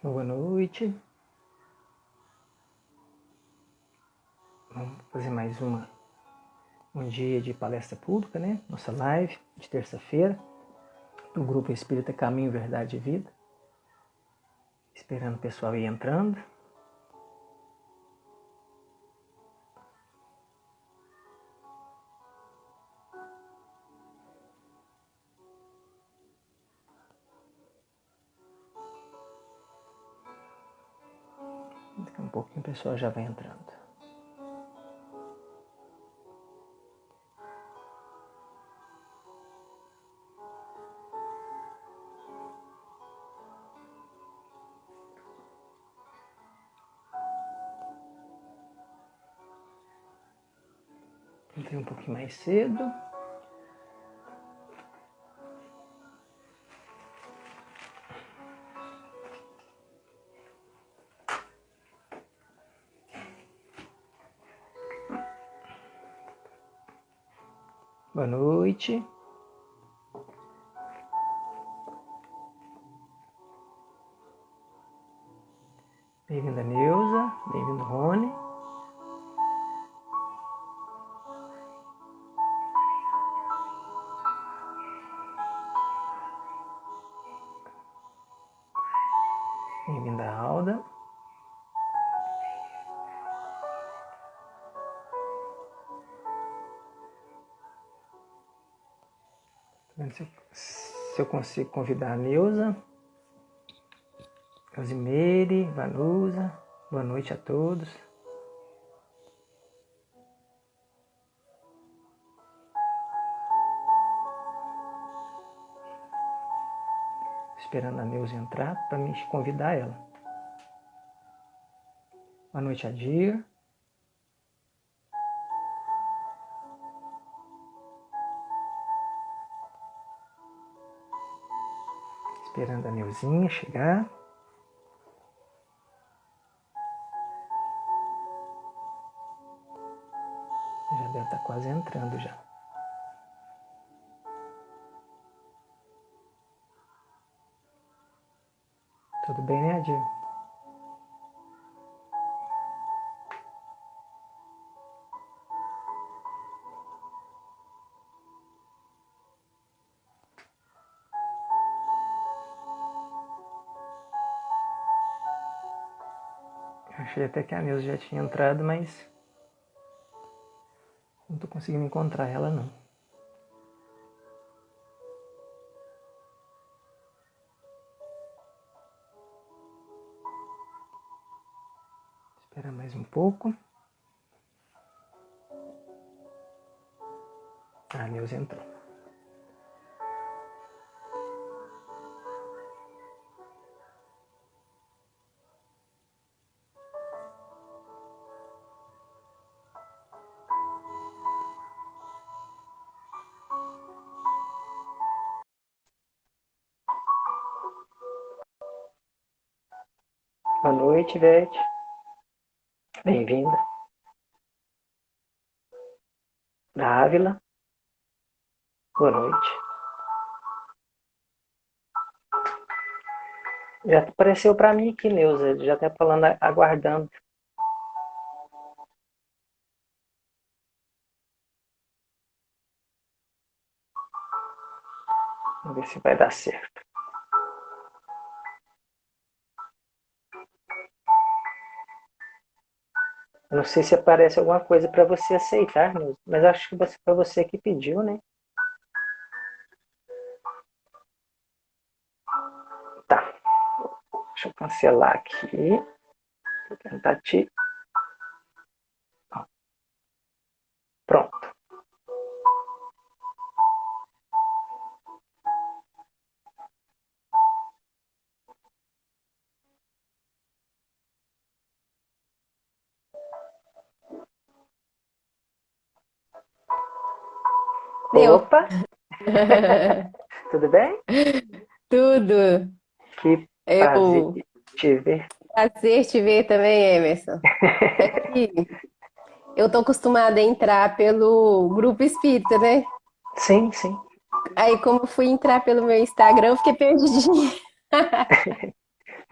Boa noite. Vamos fazer mais um dia de palestra pública, né? Nossa live de terça-feira, do Grupo Espírita Caminho, Verdade e Vida. Esperando o pessoal ir entrando. Daqui a um pouquinho o pessoal já vai entrando. Entrei um pouquinho mais cedo. Boa noite. Bem-vinda, Neuza. Bem-vindo, Rony. Bem-vinda, Alda. Tô vendo se eu consigo convidar a Neuza. Rosimeire, Vanusa. Boa noite a todos. Esperando a Neuza entrar para me convidar ela. Boa noite, Adir. Esperando a Neuzinha chegar. Já deve estar quase entrando já. Tudo bem, né, Adir? Eu achei até que a Neuza já tinha entrado, mas não estou conseguindo encontrar ela, não. Espera mais um pouco. A Neuza entrou. Boa noite, Ivete. Bem-vinda. Dávila. Boa noite. Já apareceu para mim aqui, Neuza. Já está falando, aguardando. Vamos ver se vai dar certo. Eu não sei se aparece alguma coisa para você aceitar, Neuza, mas acho que foi você que pediu, né? Tá. Deixa eu cancelar aqui. Vou tentar te... Pronto. Deu. Opa! Tudo bem? Tudo. Que prazer Eu te ver. prazer te ver também, Emerson. É que eu tô acostumada a entrar pelo grupo espírita, né? Sim, sim. Aí como eu fui entrar pelo meu Instagram, eu fiquei perdidinha.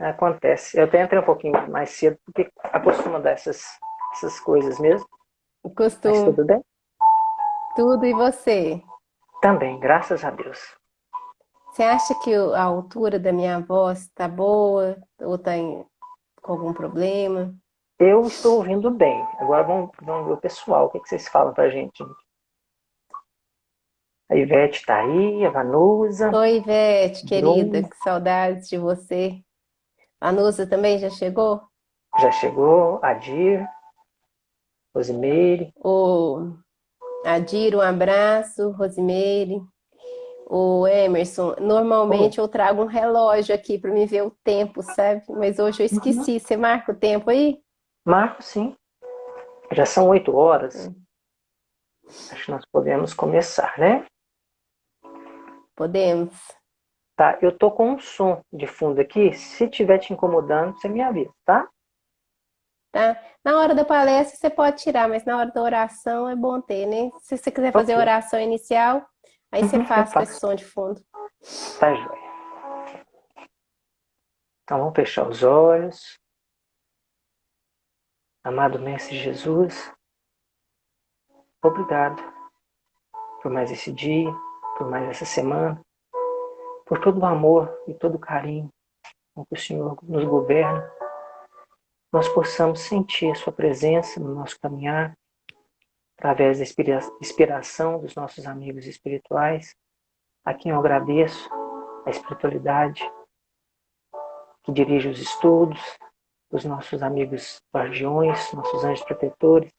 Acontece. Eu até entrei um pouquinho mais cedo, porque acostuma dar essas coisas mesmo. O Mas costume, tudo bem? tudo e você? Também, graças a Deus. Você acha que a altura da minha voz tá boa ou tá com algum problema? Eu estou ouvindo bem. Agora vamos ver o pessoal. O que vocês falam pra gente? A Ivete tá aí, a Vanusa, Oi, Ivete, querida, Bruno que saudades de você. A Nusa também já chegou? já chegou, a Dir, Rosimeire. O Adir, um abraço, Rosimeire. O Emerson, Oi. normalmente eu trago um relógio aqui para me ver o tempo, sabe? Mas hoje eu Uhum. esqueci. Você marca o tempo aí? Marco, sim. Já são 8 horas. Hum, Acho que nós podemos começar, né? Podemos, Tá, eu tô com um som de fundo aqui. Se estiver te incomodando, você me avisa, tá? tá? Na hora da palestra você pode tirar, mas na hora da oração é bom ter, né? Se você quiser fazer a Ok. oração inicial, aí você Eu faz com esse faço. som de fundo. Tá joia. Então vamos fechar os olhos. Amado Mestre Jesus, obrigado por mais esse dia, por mais essa semana, por todo o amor e todo o carinho com que o Senhor nos governa. Nós possamos sentir a Sua presença no nosso caminhar, através da inspiração dos nossos amigos espirituais, a quem eu agradeço a espiritualidade que dirige os estudos, os nossos amigos guardiões, nossos anjos protetores,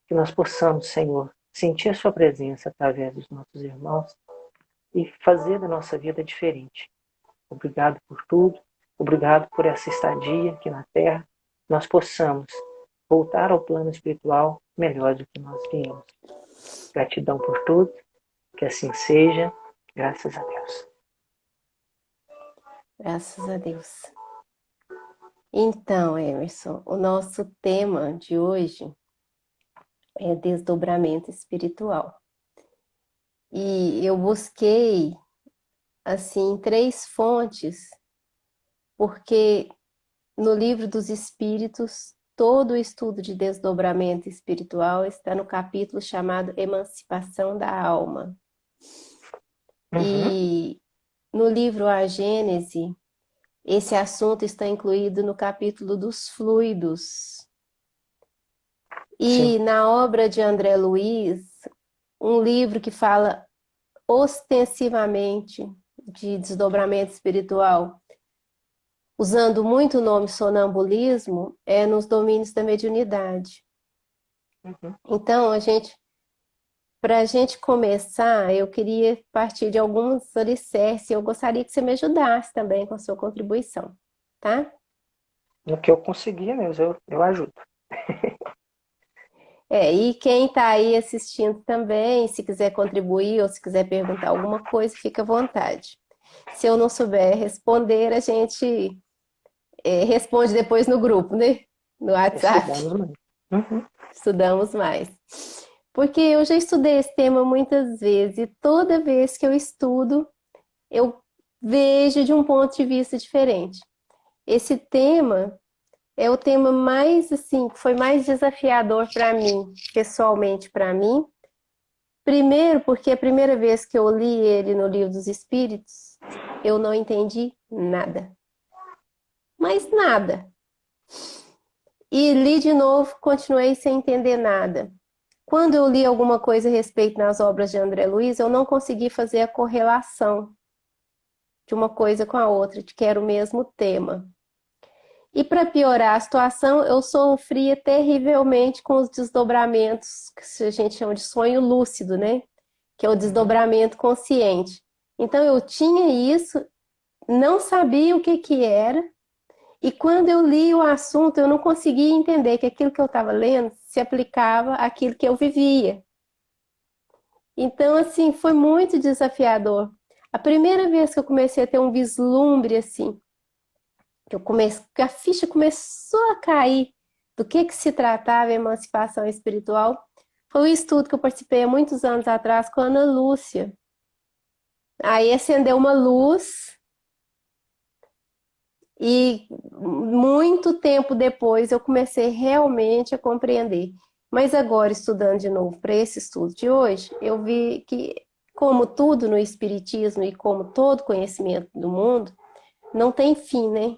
que nós possamos, Senhor, sentir a Sua presença através dos nossos irmãos e fazer da nossa vida diferente. Obrigado por tudo, obrigado por essa estadia aqui na Terra, nós possamos voltar ao plano espiritual melhor do que nós viemos. Gratidão por tudo, que assim seja, graças a Deus. Graças a Deus. Então, Emerson, o nosso tema de hoje é desdobramento espiritual. E eu busquei, assim, três fontes, porque no livro dos Espíritos, todo o estudo de desdobramento espiritual está no capítulo chamado Emancipação da Alma. Uhum. E no livro A Gênese, esse assunto está incluído no capítulo dos fluidos. Sim. E na obra de André Luiz, um livro que fala ostensivamente de desdobramento espiritual, usando muito o nome sonambulismo, é nos domínios da mediunidade. Uhum. Então, para a gente começar, eu queria partir de alguns alicerces. Eu gostaria que você me ajudasse também com a sua contribuição, tá? No que eu conseguir mesmo, eu ajudo. E quem está aí assistindo também, se quiser contribuir ou se quiser perguntar alguma coisa, fica à vontade. Se eu não souber responder, a gente responde depois no grupo, né? No WhatsApp. Estudamos mais. Uhum. Estudamos mais. Porque eu já estudei esse tema muitas vezes e toda vez que eu estudo, eu vejo de um ponto de vista diferente. Esse tema é o tema mais, assim, que foi mais desafiador para mim, pessoalmente para mim. Primeiro, porque a primeira vez que eu li ele no Livro dos Espíritos, eu não entendi nada. Mas nada. E li de novo, continuei sem entender nada. Quando eu li alguma coisa a respeito nas obras de André Luiz, eu não consegui fazer a correlação de uma coisa com a outra, de que era o mesmo tema. E para piorar a situação, eu sofria terrivelmente com os desdobramentos, que a gente chama de sonho lúcido, né? Que é o Uhum. desdobramento consciente. Então eu tinha isso, não sabia o que que era, e quando eu li o assunto, eu não conseguia entender que aquilo que eu estava lendo se aplicava àquilo que eu vivia. Então, assim, foi muito desafiador. A primeira vez que eu comecei a ter um vislumbre, assim, que a ficha começou a cair do que se tratava a emancipação espiritual, foi o estudo que eu participei há muitos anos atrás com a Ana Lúcia. Aí acendeu uma luz E muito tempo depois eu comecei realmente a compreender. Mas agora, estudando de novo para esse estudo de hoje, eu vi que, como tudo no Espiritismo e como todo conhecimento do mundo, não tem fim, né?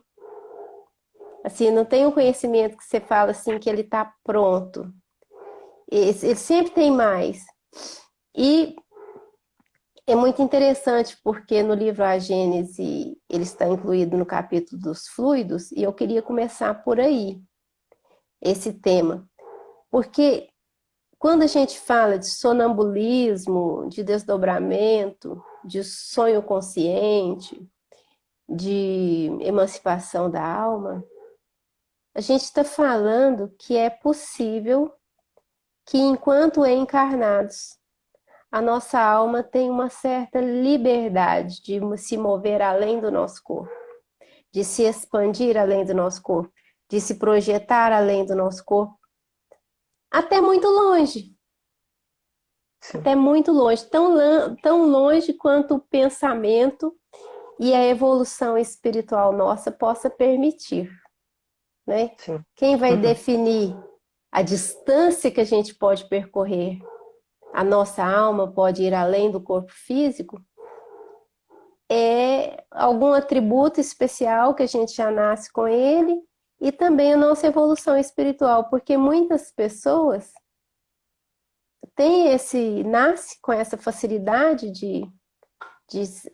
Assim, não tem um conhecimento que você fala assim que ele está pronto. Ele sempre tem mais. E é muito interessante porque no livro A Gênese ele está incluído no capítulo dos fluidos e eu queria começar por aí, esse tema. Porque quando a gente fala de sonambulismo, de desdobramento, de sonho consciente, de emancipação da alma, a gente está falando que é possível que enquanto encarnados a nossa alma tem uma certa liberdade de se mover além do nosso corpo, de se expandir além do nosso corpo, de se projetar além do nosso corpo, até muito longe. Sim. Até muito longe, tão longe quanto o pensamento e a evolução espiritual nossa possa permitir, né? Sim. Quem vai Uhum. definir a distância que a gente pode percorrer, a nossa alma pode ir além do corpo físico, é algum atributo especial que a gente já nasce com ele e também a nossa evolução espiritual, porque muitas pessoas nasce com essa facilidade de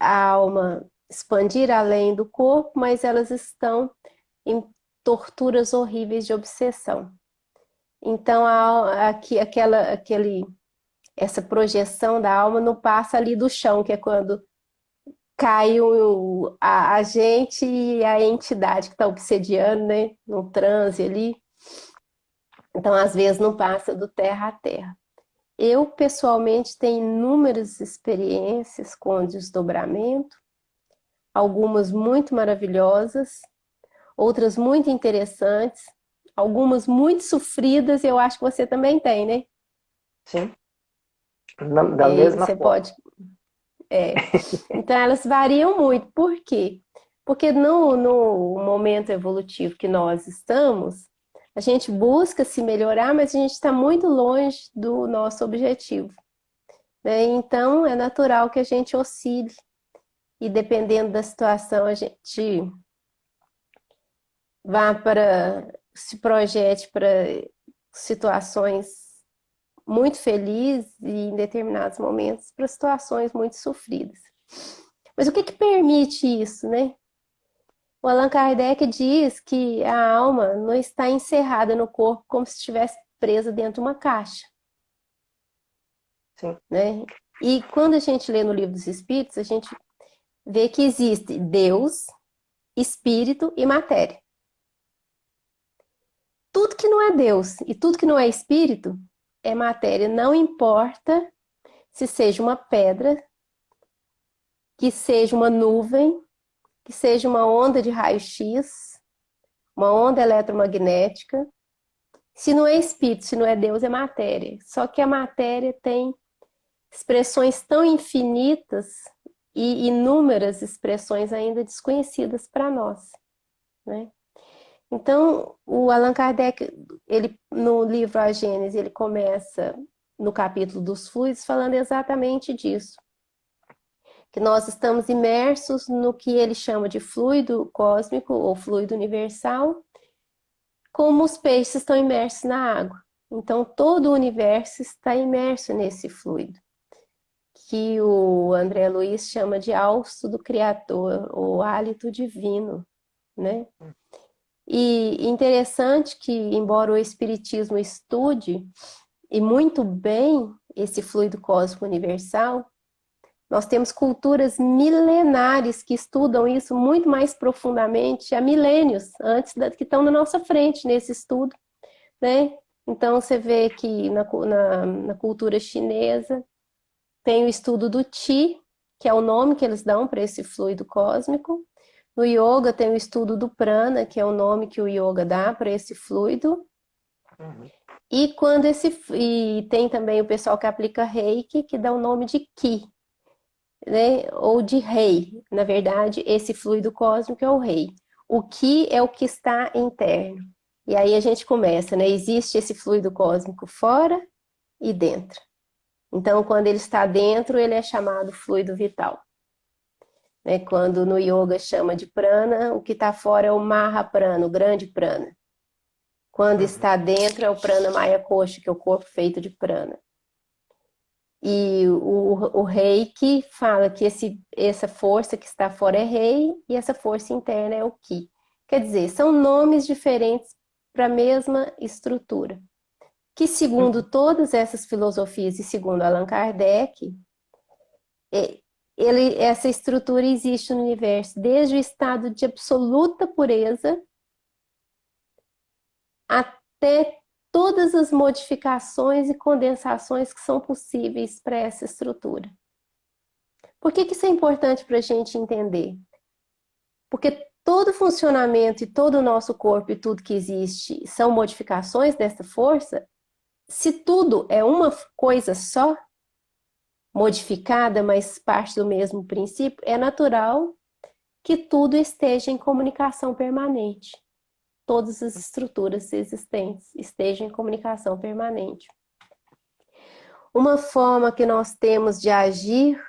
a alma expandir além do corpo, mas elas estão em torturas horríveis de obsessão. Então, essa projeção da alma não passa ali do chão, que é quando cai a gente e a entidade que está obsediando, né? No transe ali. Então, às vezes, não passa do terra a terra. Eu, pessoalmente, tenho inúmeras experiências com desdobramento, algumas muito maravilhosas, outras muito interessantes, algumas muito sofridas, eu acho que você também tem, né? Sim. Da mesma Você forma. pode. Então, elas variam muito. Por quê? Porque no momento evolutivo que nós estamos, a gente busca se melhorar, mas a gente está muito longe do nosso objetivo, né? Então, é natural que a gente oscile e, dependendo da situação, a gente se projete para situações muito felizes e, em determinados momentos, para situações muito sofridas. Mas o que permite isso, né? O Allan Kardec diz que a alma não está encerrada no corpo como se estivesse presa dentro de uma caixa, Sim. né? E quando a gente lê no Livro dos Espíritos, a gente vê que existe Deus, Espírito e matéria. Tudo que não é Deus e tudo que não é Espírito é matéria, não importa se seja uma pedra, que seja uma nuvem, que seja uma onda de raio-x, uma onda eletromagnética. Se não é espírito, se não é Deus, é matéria. Só que a matéria tem expressões tão infinitas e inúmeras expressões ainda desconhecidas para nós, né? Então, o Allan Kardec, ele, no livro A Gênese, ele começa no capítulo dos fluidos falando exatamente disso. Que nós estamos imersos no que ele chama de fluido cósmico ou fluido universal, como os peixes estão imersos na água. Então, todo o universo está imerso nesse fluido, que o André Luiz chama de hálito do Criador, ou hálito divino, né? E interessante que, embora o Espiritismo estude, e muito bem, esse fluido cósmico universal, nós temos culturas milenares que estudam isso muito mais profundamente há milênios, que estão na nossa frente nesse estudo, né? Então, você vê que na cultura chinesa tem o estudo do Qi, que é o nome que eles dão para esse fluido cósmico. No yoga tem o estudo do prana, que é o nome que o yoga dá para esse fluido. Uhum. E tem também o pessoal que aplica reiki, que dá o nome de Ki, né? Ou de rei. Na verdade, esse fluido cósmico é o rei. O que é o que está interno. E aí a gente começa, né? Existe esse fluido cósmico fora e dentro. Então, quando ele está dentro, ele é chamado fluido vital. Né? Quando no yoga chama de prana, o que está fora é o Mahaprana, o grande prana. Quando está dentro é o prana maya kosha, que é o corpo feito de prana. E o reiki fala que essa força que está fora é rei e essa força interna é o ki. Quer dizer, são nomes diferentes para a mesma estrutura. Que segundo todas essas filosofias e segundo Allan Kardec, essa estrutura existe no universo desde o estado de absoluta pureza até todas as modificações e condensações que são possíveis para essa estrutura. Por que isso é importante para a gente entender? Porque todo funcionamento e todo o nosso corpo e tudo que existe são modificações dessa força. Se tudo é uma coisa só, modificada, mas parte do mesmo princípio, é natural que tudo esteja em comunicação permanente. Todas as estruturas existentes estejam em comunicação permanente. Uma forma que nós temos de agir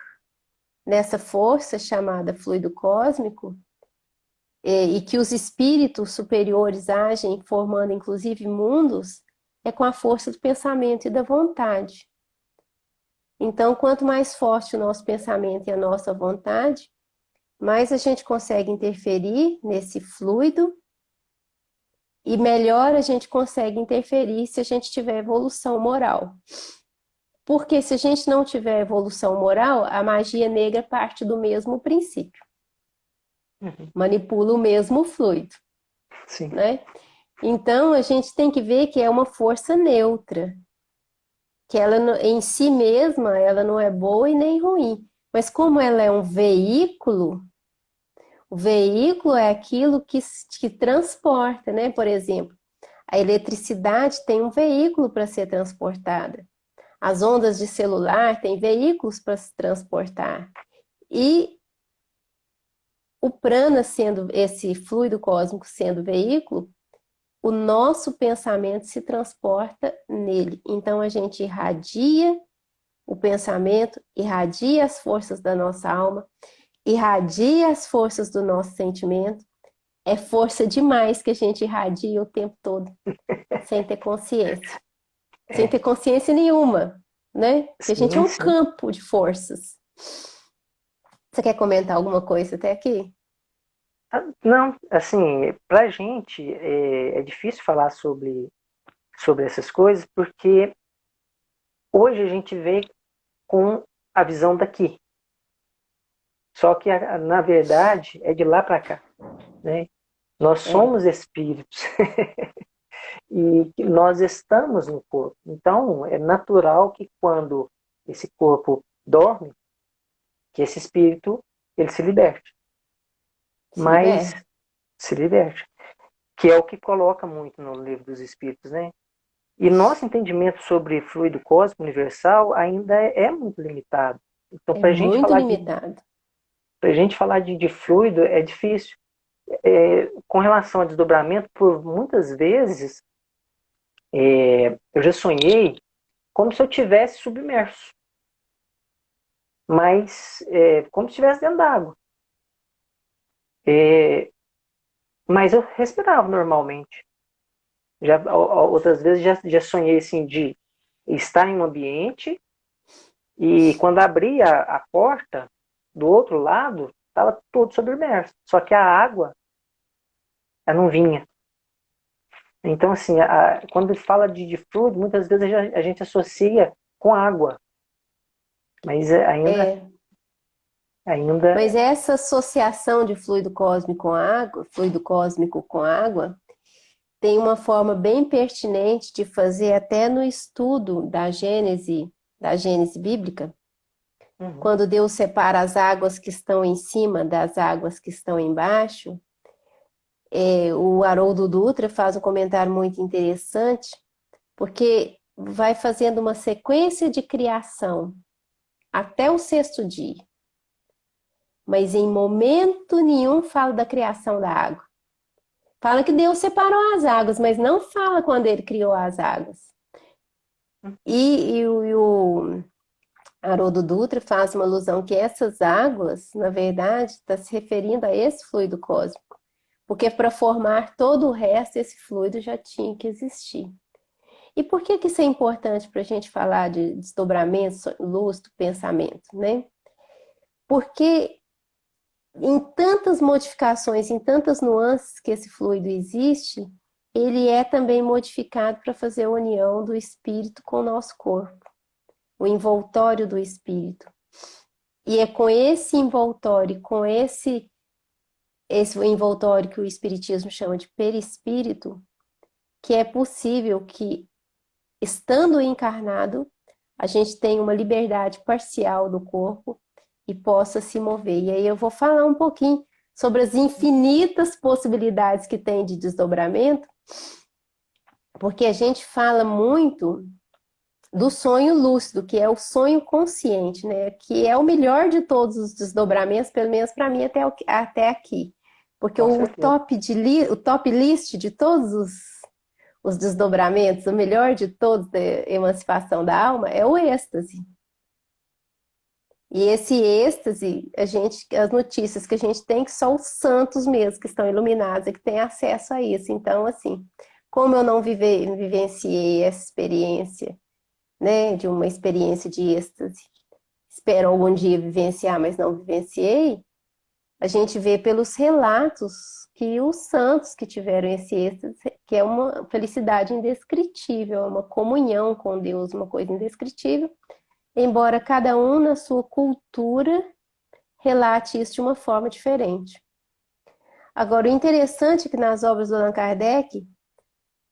nessa força chamada fluido cósmico, e que os espíritos superiores agem formando inclusive mundos, é com a força do pensamento e da vontade. Então, quanto mais forte o nosso pensamento e a nossa vontade, mais a gente consegue interferir nesse fluido e melhor a gente consegue interferir se a gente tiver evolução moral. Porque se a gente não tiver evolução moral, a magia negra parte do mesmo princípio. Manipula o mesmo fluido. Sim. Né? Então, a gente tem que ver que é uma força neutra. Que ela em si mesma, ela não é boa e nem ruim. Mas como ela é um veículo, o veículo é aquilo que transporta, né? Por exemplo, a eletricidade tem um veículo para ser transportada. As ondas de celular têm veículos para se transportar. E o prana, sendo esse fluido cósmico sendo veículo, o nosso pensamento se transporta nele. Então a gente irradia o pensamento, irradia as forças da nossa alma, irradia as forças do nosso sentimento. É força demais que a gente irradia o tempo todo, sem ter consciência. Sem ter consciência nenhuma, né? Porque a gente é um campo de forças. Você quer comentar alguma coisa até aqui? Não, assim, pra gente é difícil falar sobre essas coisas, porque hoje a gente vê com a visão daqui. Só que, na verdade, é de lá para cá, né? Nós somos espíritos e nós estamos no corpo. Então, é natural que quando esse corpo dorme, que esse espírito ele se liberte. Mas se liberte. Que é o que coloca muito no Livro dos Espíritos, né? E nosso entendimento sobre fluido cósmico universal ainda é muito limitado. Então, para a gente falar de fluido é difícil. Com relação ao desdobramento, por muitas vezes eu já sonhei como se eu estivesse submerso, mas como se estivesse dentro d'água. Mas eu respirava normalmente. Outras vezes já sonhei assim, de estar em um ambiente e quando abri a porta do outro lado, estava tudo submerso. Só que a água ela não vinha. Então, assim, quando fala de fluido, muitas vezes a gente associa com água. Mas ainda... Mas essa associação de fluido cósmico com água, tem uma forma bem pertinente de fazer até no estudo da Gênese bíblica, quando Deus separa as águas que estão em cima das águas que estão embaixo. O Haroldo Dutra faz um comentário muito interessante, porque vai fazendo uma sequência de criação até o sexto dia. Mas em momento nenhum fala da criação da água. Fala que Deus separou as águas, mas não fala quando ele criou as águas. E o Haroldo Dutra faz uma alusão que essas águas, na verdade, está se referindo a esse fluido cósmico. Porque para formar todo o resto, esse fluido já tinha que existir. E por que isso é importante para a gente falar de desdobramento, luz do pensamento, né? Porque em tantas modificações, em tantas nuances que esse fluido existe, ele é também modificado para fazer a união do espírito com o nosso corpo, o envoltório do espírito. E é com esse envoltório, com esse envoltório que o espiritismo chama de perispírito, que é possível que, estando encarnado, a gente tenha uma liberdade parcial do corpo e possa se mover. E aí eu vou falar um pouquinho sobre as infinitas possibilidades que tem de desdobramento, porque a gente fala muito do sonho lúcido, que é o sonho consciente, né? Que é o melhor de todos os desdobramentos, pelo menos para mim até aqui. Porque o top list de todos os desdobramentos, o melhor de todos da emancipação da alma é o êxtase. E esse êxtase, as notícias que a gente tem, que só os santos mesmo, que estão iluminados, é que têm acesso a isso. Então, assim, como eu não vivenciei essa experiência, né, de uma experiência de êxtase, espero algum dia vivenciar, mas não vivenciei, a gente vê pelos relatos que os santos que tiveram esse êxtase, que é uma felicidade indescritível, uma comunhão com Deus, uma coisa indescritível, embora cada um na sua cultura relate isso de uma forma diferente. Agora, o interessante é que nas obras do Allan Kardec,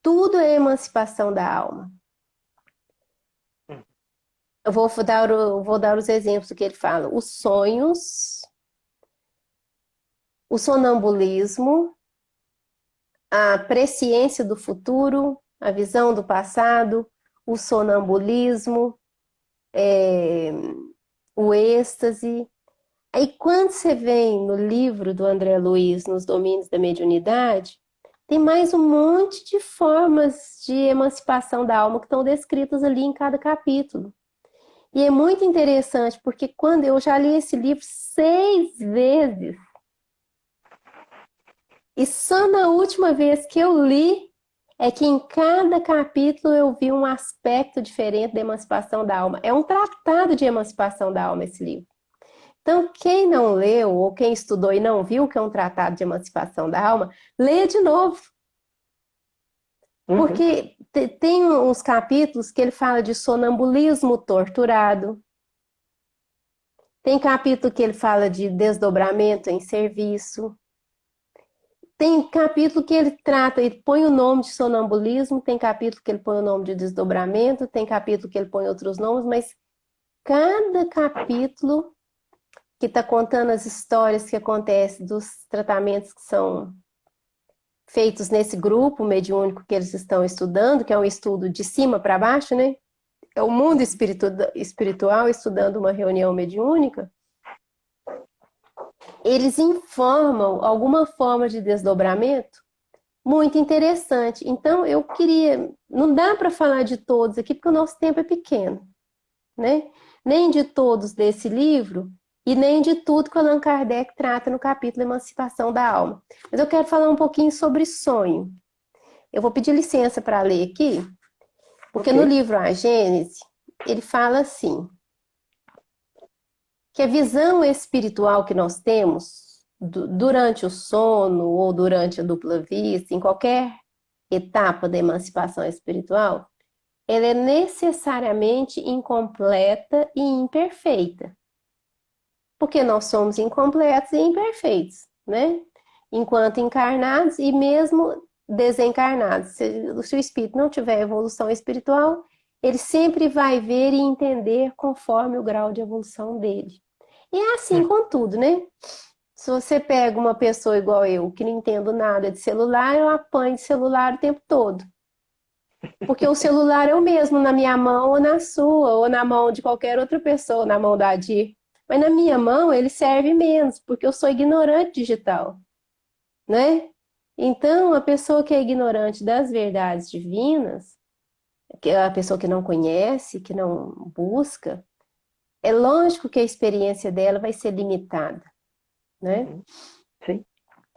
tudo é emancipação da alma. Eu vou dar os exemplos do que ele fala. Os sonhos, o sonambulismo, a presciência do futuro, a visão do passado, o sonambulismo, o êxtase. Aí quando você vem no livro do André Luiz, Nos Domínios da Mediunidade, tem mais um monte de formas de emancipação da alma que estão descritas ali em cada capítulo. E é muito interessante, porque quando eu já li esse livro 6 vezes, e só na última vez que eu li, é que em cada capítulo eu vi um aspecto diferente da emancipação da alma. É um tratado de emancipação da alma esse livro. Então, quem não leu, ou quem estudou e não viu que é um tratado de emancipação da alma, lê de novo. Porque tem uns capítulos que ele fala de sonambulismo torturado. Tem capítulo que ele fala de desdobramento em serviço. Tem capítulo que ele trata, ele põe o nome de sonambulismo, tem capítulo que ele põe o nome de desdobramento, tem capítulo que ele põe outros nomes, mas cada capítulo que está contando as histórias que acontecem dos tratamentos que são feitos nesse grupo mediúnico que eles estão estudando, que é um estudo de cima para baixo, né? É o mundo espiritual estudando uma reunião mediúnica. Eles informam alguma forma de desdobramento muito interessante. Então, eu queria... Não dá para falar de todos aqui, porque o nosso tempo é pequeno, né? Nem de todos desse livro e nem de tudo que o Allan Kardec trata no capítulo Emancipação da Alma. Mas eu quero falar um pouquinho sobre sonho. Eu vou pedir licença para ler aqui, porque no livro A Gênese, ele fala assim, que a visão espiritual que nós temos durante o sono ou durante a dupla vista, em qualquer etapa da emancipação espiritual, ela é necessariamente incompleta e imperfeita. Porque nós somos incompletos e imperfeitos, né? Enquanto encarnados e mesmo desencarnados. Se o espírito não tiver evolução espiritual, ele sempre vai ver e entender conforme o grau de evolução dele. E é assim com tudo, né? Se você pega uma pessoa igual eu, que não entendo nada de celular, eu apanho de celular o tempo todo. Porque o celular é o mesmo na minha mão ou na sua, ou na mão de qualquer outra pessoa, na mão da Adir. Mas na minha mão ele serve menos, porque eu sou ignorante digital, né? Então, a pessoa que é ignorante das verdades divinas, que é a pessoa que não conhece, que não busca, é lógico que a experiência dela vai ser limitada, né? Uhum. Sim.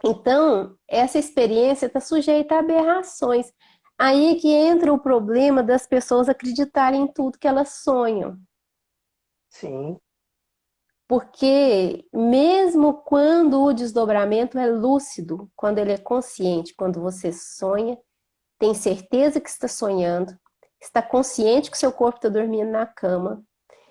Então, essa experiência está sujeita a aberrações. Aí é que entra o problema das pessoas acreditarem em tudo que elas sonham. Sim. Porque mesmo quando o desdobramento é lúcido, quando ele é consciente, quando você sonha, tem certeza que está sonhando, está consciente que seu corpo está dormindo na cama,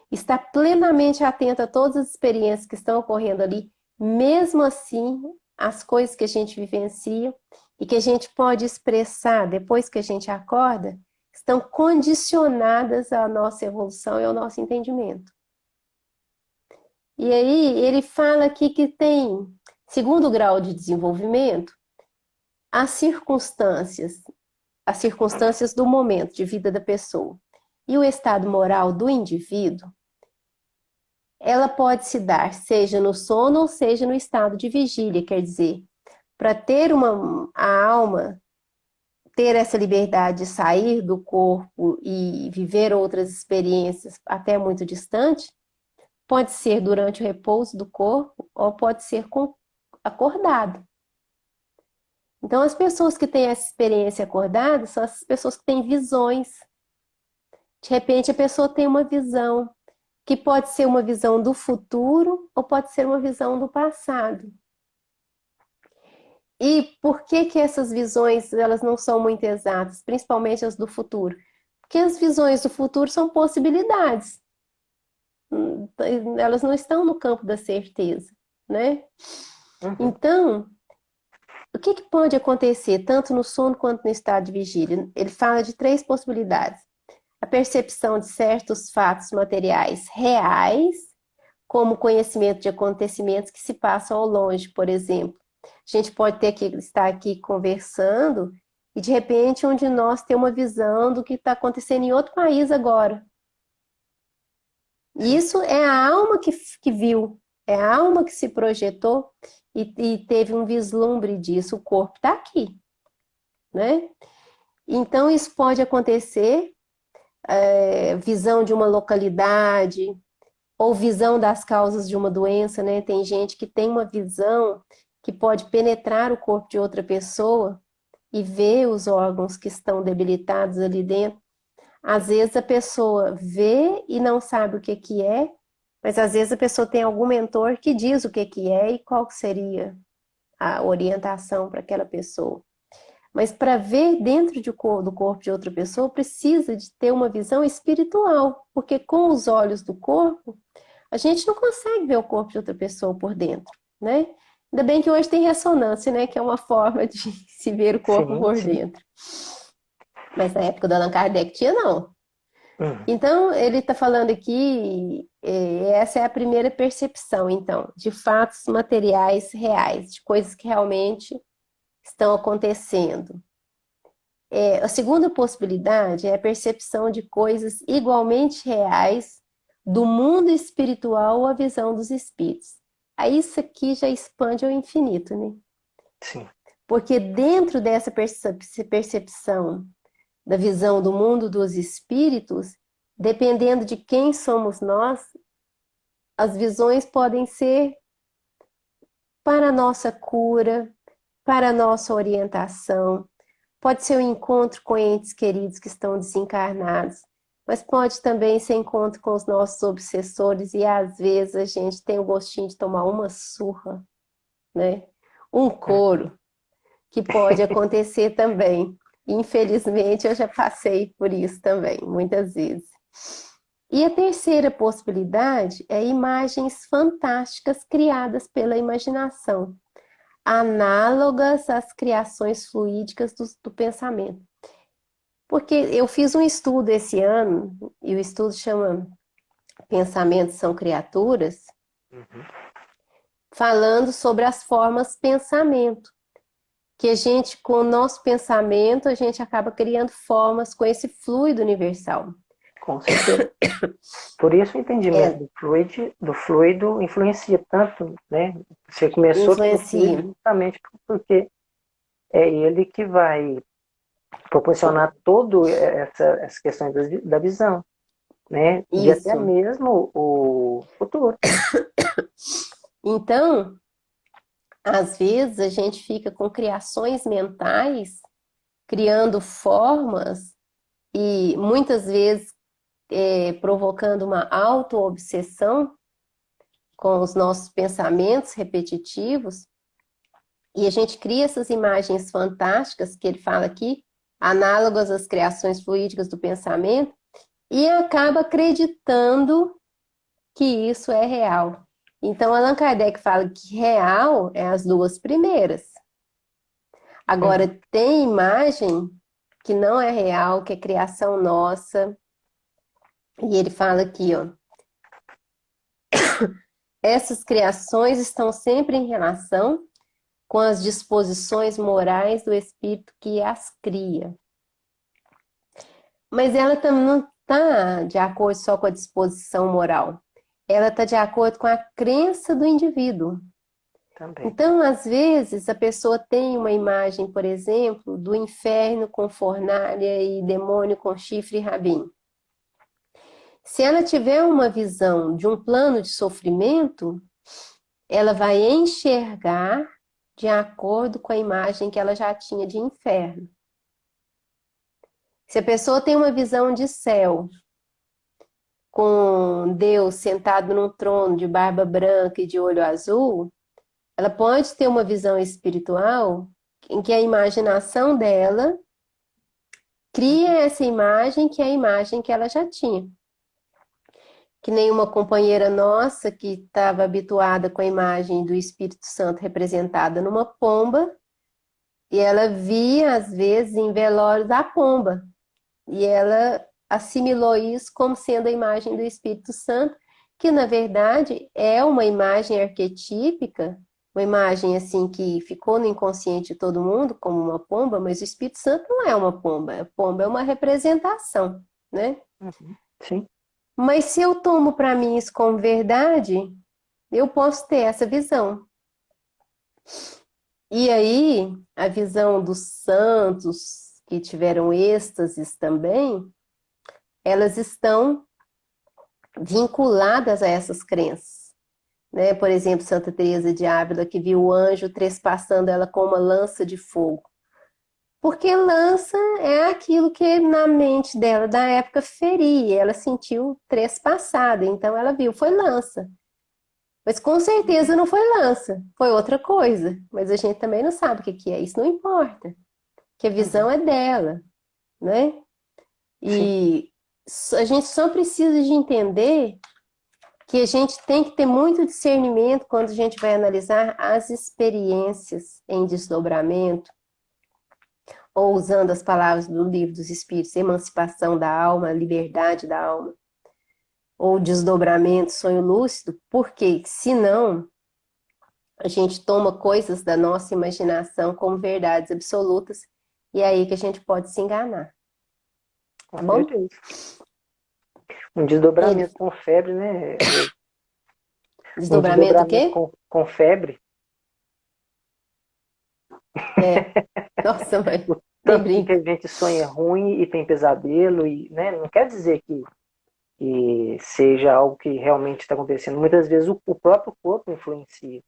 está plenamente atento a todas as experiências que estão ocorrendo ali, mesmo assim, as coisas que a gente vivencia e que a gente pode expressar depois que a gente acorda, estão condicionadas à nossa evolução e ao nosso entendimento. E aí ele fala aqui que tem segundo grau de desenvolvimento, as circunstâncias do momento de vida da pessoa e o estado moral do indivíduo, ela pode se dar seja no sono ou seja no estado de vigília, quer dizer, para ter a alma ter essa liberdade de sair do corpo e viver outras experiências até muito distante, pode ser durante o repouso do corpo ou pode ser acordado. Então, as pessoas que têm essa experiência acordada são as pessoas que têm visões. De repente, a pessoa tem uma visão, que pode ser uma visão do futuro ou pode ser uma visão do passado. E por que que essas visões elas não são muito exatas, principalmente as do futuro? Porque as visões do futuro são possibilidades. Elas não estão no campo da certeza, né? Uhum. Então, o que que pode acontecer tanto no sono quanto no estado de vigília? Ele fala de 3 possibilidades. A percepção de certos fatos materiais reais, como o conhecimento de acontecimentos que se passam ao longe, por exemplo. A gente pode estar aqui conversando e de repente um de nós ter uma visão do que está acontecendo em outro país agora. E isso é a alma que viu, é a alma que se projetou e teve um vislumbre disso. O corpo está aqui, né? Então isso pode acontecer, visão de uma localidade, ou visão das causas de uma doença, né? Tem gente que tem uma visão que pode penetrar o corpo de outra pessoa e ver os órgãos que estão debilitados ali dentro. Às vezes a pessoa vê e não sabe o que que é, mas às vezes a pessoa tem algum mentor que diz o que que é e qual seria a orientação para aquela pessoa. Mas para ver dentro do corpo de outra pessoa, precisa de ter uma visão espiritual, porque com os olhos do corpo, a gente não consegue ver o corpo de outra pessoa por dentro, né? Ainda bem que hoje tem ressonância, né? Que é uma forma de se ver o corpo Sim, por sim. dentro. Mas na época do Allan Kardec tinha, não. Uhum. Então, ele está falando aqui, essa é a primeira percepção, então, de fatos materiais reais, de coisas que realmente estão acontecendo. A segunda possibilidade é a percepção de coisas igualmente reais do mundo espiritual ou a visão dos espíritos. Aí isso aqui já expande ao infinito, né? Sim. Porque dentro dessa percepção da visão do mundo dos espíritos, dependendo de quem somos nós, as visões podem ser para a nossa cura, para a nossa orientação, pode ser um encontro com entes queridos que estão desencarnados, mas pode também ser encontro com os nossos obsessores e às vezes a gente tem o gostinho de tomar uma surra, né? Um couro, que pode acontecer também. Infelizmente, eu já passei por isso também, muitas vezes. E a terceira possibilidade é imagens fantásticas criadas pela imaginação, análogas às criações fluídicas do pensamento. Porque eu fiz um estudo esse ano, e o estudo chama Pensamentos são Criaturas, falando sobre as formas pensamento. Que a gente, com o nosso pensamento, a gente acaba criando formas com esse fluido universal. Com certeza. Por isso o entendimento do fluido influencia tanto, né? Você começou pelo Influencia. fluido justamente porque é ele que vai proporcionar todo essas questões da visão, né? De até Isso. mesmo o futuro. Então, às vezes a gente fica com criações mentais, criando formas e muitas vezes provocando uma auto-obsessão com os nossos pensamentos repetitivos, e a gente cria essas imagens fantásticas que ele fala aqui, análogas às criações fluídicas do pensamento, e acaba acreditando que isso é real. Então, Allan Kardec fala que real é as duas primeiras. Agora, tem imagem que não é real, que é criação nossa. E ele fala aqui, ó. Essas criações estão sempre em relação com as disposições morais do espírito que as cria. Mas ela também não está de acordo só com a disposição moral. Ela está de acordo com a crença do indivíduo. Também. Então, às vezes, a pessoa tem uma imagem, por exemplo, do inferno com fornalha e demônio com chifre e rabinho. Se ela tiver uma visão de um plano de sofrimento, ela vai enxergar de acordo com a imagem que ela já tinha de inferno. Se a pessoa tem uma visão de céu, com Deus sentado num trono de barba branca e de olho azul, ela pode ter uma visão espiritual em que a imaginação dela cria essa imagem que é a imagem que ela já tinha. Que nem uma companheira nossa que estava habituada com a imagem do Espírito Santo representada numa pomba, e ela via, às vezes, em velórios a pomba. E ela assimilou isso como sendo a imagem do Espírito Santo, que, na verdade, é uma imagem arquetípica, uma imagem assim que ficou no inconsciente de todo mundo como uma pomba, mas o Espírito Santo não é uma pomba. A pomba é uma representação, né? Sim. Mas se eu tomo para mim isso como verdade, eu posso ter essa visão. E aí, a visão dos santos que tiveram êxtases também, elas estão vinculadas a essas crenças. Né? Por exemplo, Santa Teresa de Ávila, que viu o anjo trespassando ela com uma lança de fogo. Porque lança é aquilo que na mente dela, da época, feria. Ela sentiu trespassada, então ela viu, foi lança. Mas com certeza não foi lança, foi outra coisa. Mas a gente também não sabe o que é, isso não importa. Que a visão é dela, né? E a gente só precisa de entender que a gente tem que ter muito discernimento quando a gente vai analisar as experiências em desdobramento, ou usando as palavras do Livro dos Espíritos, emancipação da alma, liberdade da alma, ou desdobramento, sonho lúcido, porque senão a gente toma coisas da nossa imaginação como verdades absolutas e é aí que a gente pode se enganar. Tá bom? Um desdobramento com febre, né? Desdobramento o quê? Com febre. Nossa, mãe. Tanto que a gente sonha ruim e tem pesadelo, e, né, não quer dizer que seja algo que realmente está acontecendo. Muitas vezes o próprio corpo influencia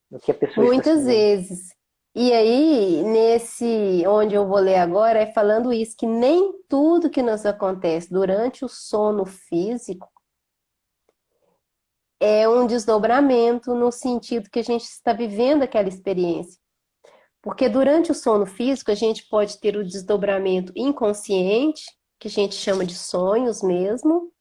no que a pessoa está sonhando. Muitas vezes. E aí, nesse onde eu vou ler agora, é falando isso, que nem tudo que nos acontece durante o sono físico é um desdobramento no sentido que a gente está vivendo aquela experiência. Porque durante o sono físico, a gente pode ter o desdobramento inconsciente, que a gente chama de sonhos mesmo.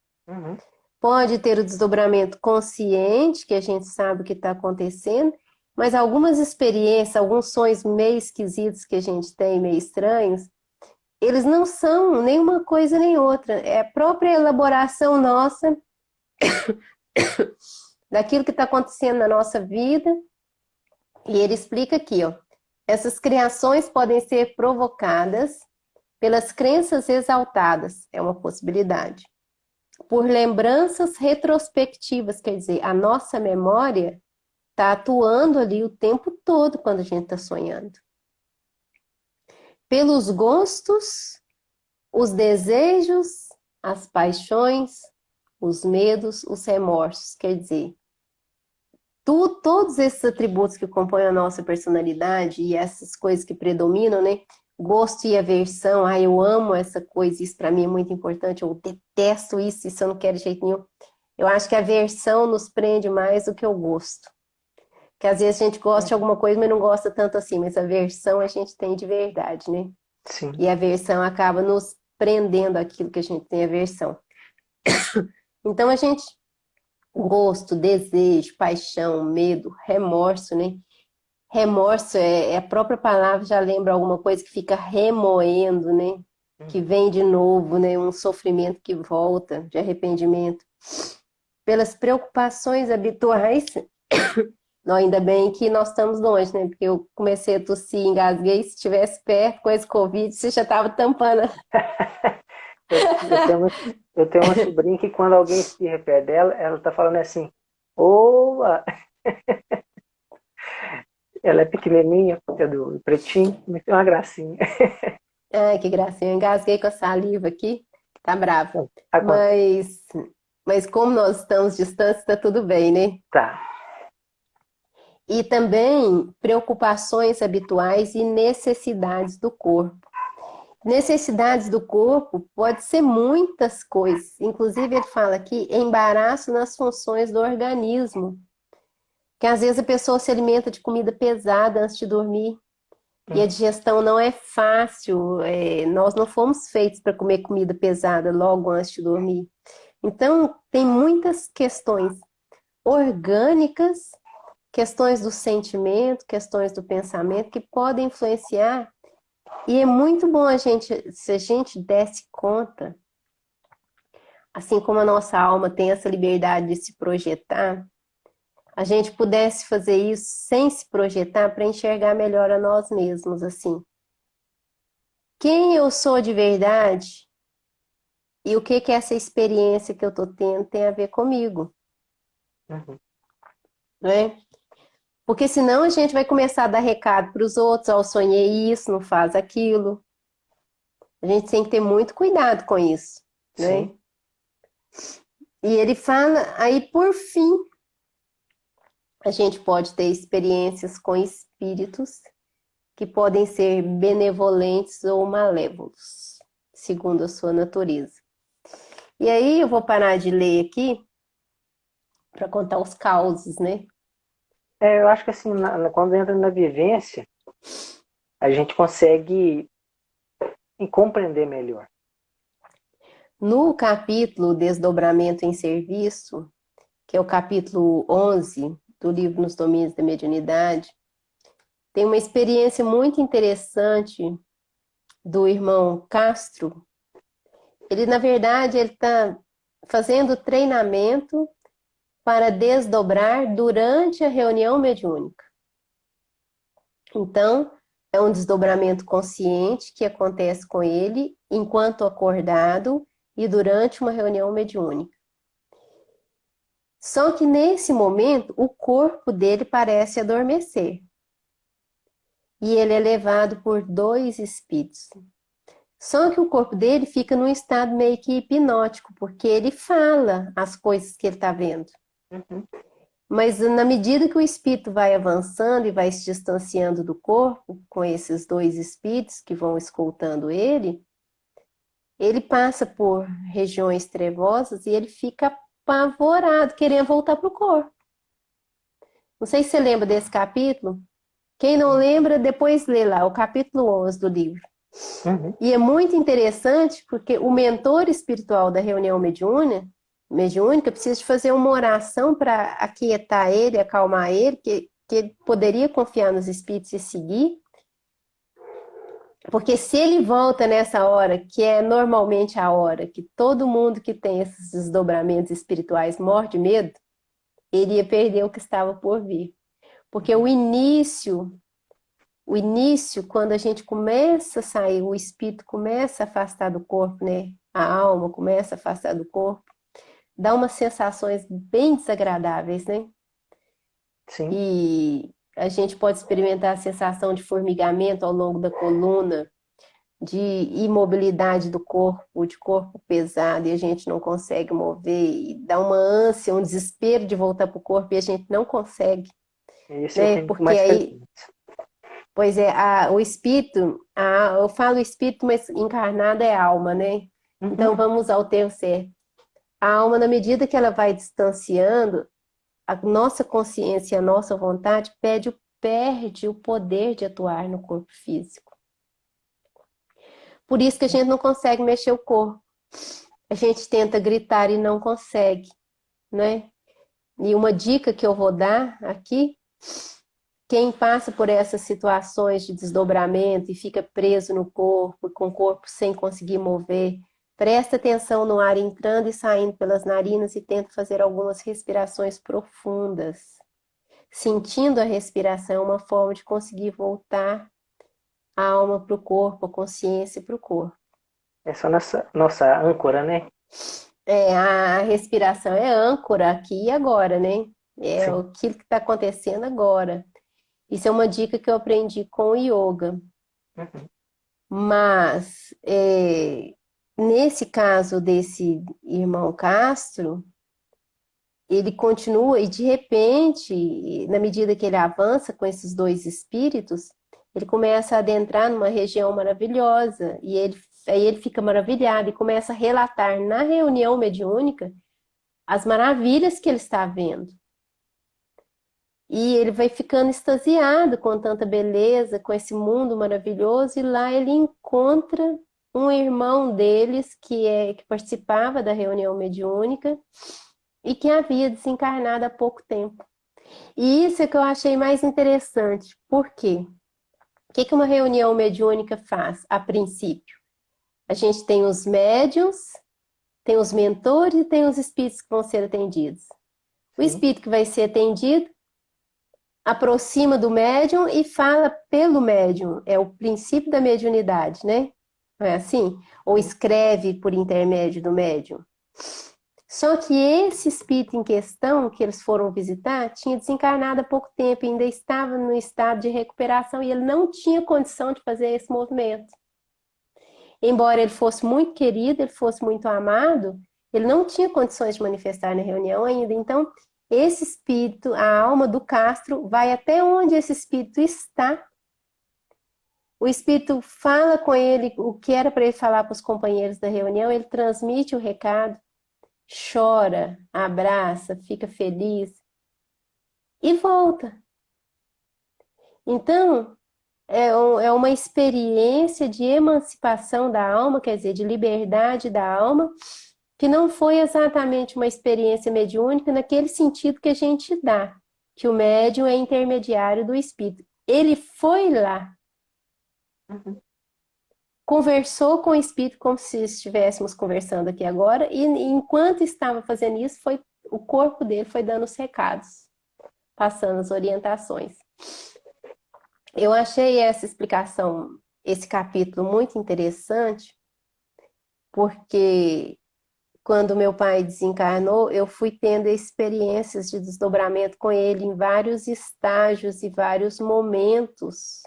Pode ter o desdobramento consciente, que a gente sabe o que está acontecendo. Mas algumas experiências, alguns sonhos meio esquisitos que a gente tem, meio estranhos, eles não são nem uma coisa nem outra. É a própria elaboração nossa daquilo que está acontecendo na nossa vida. E ele explica aqui, ó. Essas criações podem ser provocadas pelas crenças exaltadas, é uma possibilidade. Por lembranças retrospectivas, quer dizer, a nossa memória está atuando ali o tempo todo quando a gente está sonhando. pelos gostos, os desejos, as paixões, os medos, os remorsos. Quer dizer, todos esses atributos que compõem a nossa personalidade e essas coisas que predominam, né? Gosto e aversão, eu amo essa coisa, isso para mim é muito importante, eu detesto isso eu não quero de jeito nenhum. Eu acho que a aversão nos prende mais do que o gosto. Que às vezes a gente gosta de alguma coisa, mas não gosta tanto assim, mas a aversão a gente tem de verdade, né? Sim. E a aversão acaba nos prendendo aquilo que a gente tem aversão. Então a gente, gosto, desejo, paixão, medo, remorso, né? Remorso é a própria palavra, já lembra alguma coisa que fica remoendo, né? Que vem de novo, né? Um sofrimento que volta, de arrependimento. Pelas preocupações habituais, não, ainda bem que nós estamos longe, né? Porque eu comecei a tossir, engasguei, se estivesse perto com esse Covid, você já estava tampando. Eu tenho uma sobrinha que quando alguém espirra perto dela, ela tá falando assim, oa! Ela é pequenininha, é do pretinho, mas tem uma gracinha. Ai, que gracinha, eu engasguei com a saliva aqui, tá bravo. Acontece. Mas como nós estamos distantes, tá tudo bem, né? Tá. E também preocupações habituais e necessidades do corpo. Necessidades do corpo pode ser muitas coisas. Inclusive, ele fala aqui, embaraço nas funções do organismo. Que às vezes a pessoa se alimenta de comida pesada antes de dormir. E a digestão não é fácil. Nós não fomos feitos para comer comida pesada logo antes de dormir. Então, tem muitas questões orgânicas, questões do sentimento, questões do pensamento que podem influenciar. E é muito bom se a gente desse conta, assim como a nossa alma tem essa liberdade de se projetar, a gente pudesse fazer isso sem se projetar para enxergar melhor a nós mesmos, assim. Quem eu sou de verdade e o que essa experiência que eu estou tendo tem a ver comigo. Não é? Porque senão a gente vai começar a dar recado para os outros, eu sonhei isso, não faz aquilo. A gente tem que ter muito cuidado com isso, né? E ele fala, aí por fim, a gente pode ter experiências com espíritos que podem ser benevolentes ou malévolos, segundo a sua natureza. E aí eu vou parar de ler aqui para contar os causos, né? Eu acho que assim, quando entra na vivência, a gente consegue compreender melhor. No capítulo Desdobramento em Serviço, que é o capítulo 11 do livro Nos Domínios da Mediunidade, tem uma experiência muito interessante do irmão Castro. Ele, na verdade, ele está fazendo treinamento para desdobrar durante a reunião mediúnica. Então, é um desdobramento consciente que acontece com ele enquanto acordado e durante uma reunião mediúnica. Só que nesse momento, o corpo dele parece adormecer. E ele é levado por 2 espíritos. Só que o corpo dele fica num estado meio que hipnótico, porque ele fala as coisas que ele está vendo. Mas na medida que o espírito vai avançando e vai se distanciando do corpo, com esses 2 espíritos que vão escoltando ele passa por regiões trevosas e ele fica apavorado, querendo voltar para o corpo. Não sei se você lembra desse capítulo. Quem não lembra, depois lê lá, o capítulo 11 do livro. E é muito interessante porque o mentor espiritual da reunião mediúnica precisa de fazer uma oração para aquietar ele, acalmar ele, que ele poderia confiar nos espíritos e seguir. Porque se ele volta nessa hora, que é normalmente a hora que todo mundo que tem esses desdobramentos espirituais morre de medo, ele ia perder o que estava por vir. Porque o início, quando a gente começa a sair, o espírito começa a afastar do corpo, né? A alma começa a afastar do corpo, dá umas sensações bem desagradáveis, né? Sim. E a gente pode experimentar a sensação de formigamento ao longo da coluna, de imobilidade do corpo, de corpo pesado, e a gente não consegue mover, e dá uma ânsia, um desespero de voltar para o corpo e a gente não consegue, Esse é o né? que eu fico Porque mais aí, feliz. pois é, o espírito, eu falo espírito, mas encarnada é alma, né? Então Uhum. vamos ao termo certo. A alma, na medida que ela vai distanciando, a nossa consciência, a nossa vontade perde o poder de atuar no corpo físico. Por isso que a gente não consegue mexer o corpo. A gente tenta gritar e não consegue, né? E uma dica que eu vou dar aqui, quem passa por essas situações de desdobramento e fica preso no corpo, com o corpo sem conseguir mover, presta atenção no ar entrando e saindo pelas narinas e tenta fazer algumas respirações profundas. Sentindo a respiração, é uma forma de conseguir voltar a alma para o corpo, a consciência para o corpo. Essa é a nossa âncora, né? A respiração é âncora aqui e agora, né? É Sim. aquilo que está acontecendo agora. Isso é uma dica que eu aprendi com o yoga. Uhum. Mas, nesse caso desse irmão Castro, ele continua e de repente, na medida que ele avança com esses dois espíritos, ele começa a adentrar numa região maravilhosa e aí ele fica maravilhado e começa a relatar na reunião mediúnica as maravilhas que ele está vendo. E ele vai ficando extasiado com tanta beleza, com esse mundo maravilhoso, e lá ele encontra um irmão deles que participava da reunião mediúnica e que havia desencarnado há pouco tempo. E isso é que eu achei mais interessante. Por quê? O que uma reunião mediúnica faz, a princípio? A gente tem os médiuns, tem os mentores e tem os espíritos que vão ser atendidos. O Sim. espírito que vai ser atendido aproxima do médium e fala pelo médium. É o princípio da mediunidade, né? Não é assim? Ou Sim. escreve por intermédio do médium. Só que esse espírito em questão que eles foram visitar tinha desencarnado há pouco tempo, ainda estava no estado de recuperação e ele não tinha condição de fazer esse movimento. Embora ele fosse muito querido, ele fosse muito amado, ele não tinha condições de manifestar na reunião ainda. Então, esse espírito, a alma do Castro, vai até onde esse espírito está. O espírito fala com ele o que era para ele falar para os companheiros da reunião, ele transmite o recado, chora, abraça, fica feliz e volta. Então, é uma experiência de emancipação da alma, quer dizer, de liberdade da alma, que não foi exatamente uma experiência mediúnica naquele sentido que a gente dá, que o médium é intermediário do espírito. Ele foi lá, Uhum. conversou com o espírito como se estivéssemos conversando aqui agora, e enquanto estava fazendo isso, o corpo dele foi dando os recados, passando as orientações. Eu achei essa explicação, esse capítulo muito interessante, porque quando meu pai desencarnou, eu fui tendo experiências de desdobramento com ele em vários estágios e vários momentos.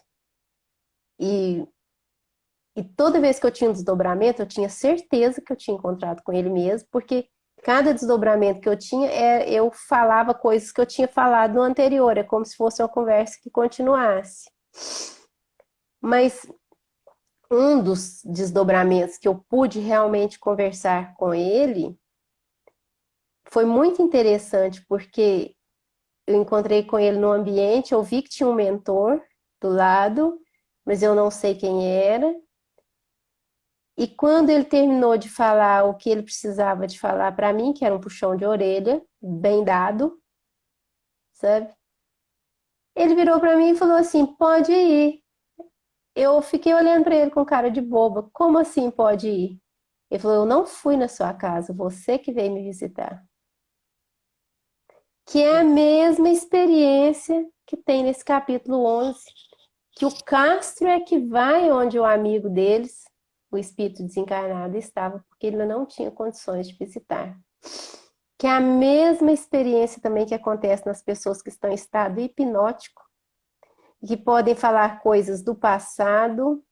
E, e toda vez que eu tinha um desdobramento, eu tinha certeza que eu tinha encontrado com ele mesmo, porque cada desdobramento que eu tinha, eu falava coisas que eu tinha falado no anterior, é como se fosse uma conversa que continuasse. Mas um dos desdobramentos que eu pude realmente conversar com ele foi muito interessante, porque eu encontrei com ele no ambiente, eu vi que tinha um mentor do lado, mas eu não sei quem era. E quando ele terminou de falar o que ele precisava de falar para mim, que era um puxão de orelha, bem dado, sabe? Ele virou para mim e falou assim: pode ir. Eu fiquei olhando para ele com cara de boba. Como assim pode ir? Ele falou: eu não fui na sua casa, você que veio me visitar. Que é a mesma experiência que tem nesse capítulo 11, que o Castro é que vai onde o amigo deles, o espírito desencarnado, estava, porque ele não tinha condições de visitar. Que é a mesma experiência também que acontece nas pessoas que estão em estado hipnótico, que podem falar coisas do passado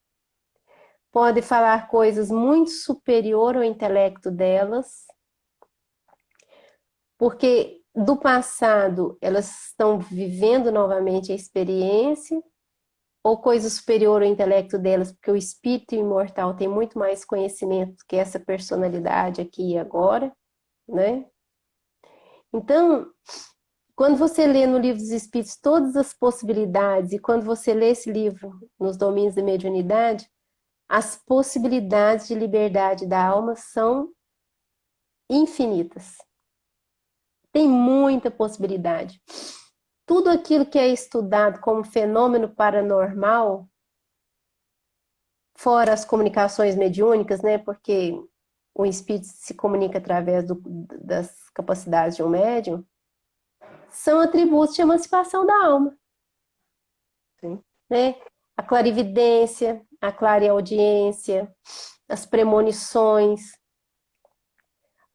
pode falar coisas muito superior ao intelecto delas, porque do passado elas estão vivendo novamente a experiência, ou coisa superior ao intelecto delas, porque o espírito imortal tem muito mais conhecimento que essa personalidade aqui e agora, né? Então, quando você lê no Livro dos Espíritos todas as possibilidades, e quando você lê esse livro nos domínios da mediunidade, as possibilidades de liberdade da alma são infinitas. Tem muita possibilidade. Tudo aquilo que é estudado como fenômeno paranormal, fora as comunicações mediúnicas, né? Porque o espírito se comunica através das capacidades de um médium, são atributos de emancipação da alma. Sim. Né? A clarividência, a clareaudiência, as premonições,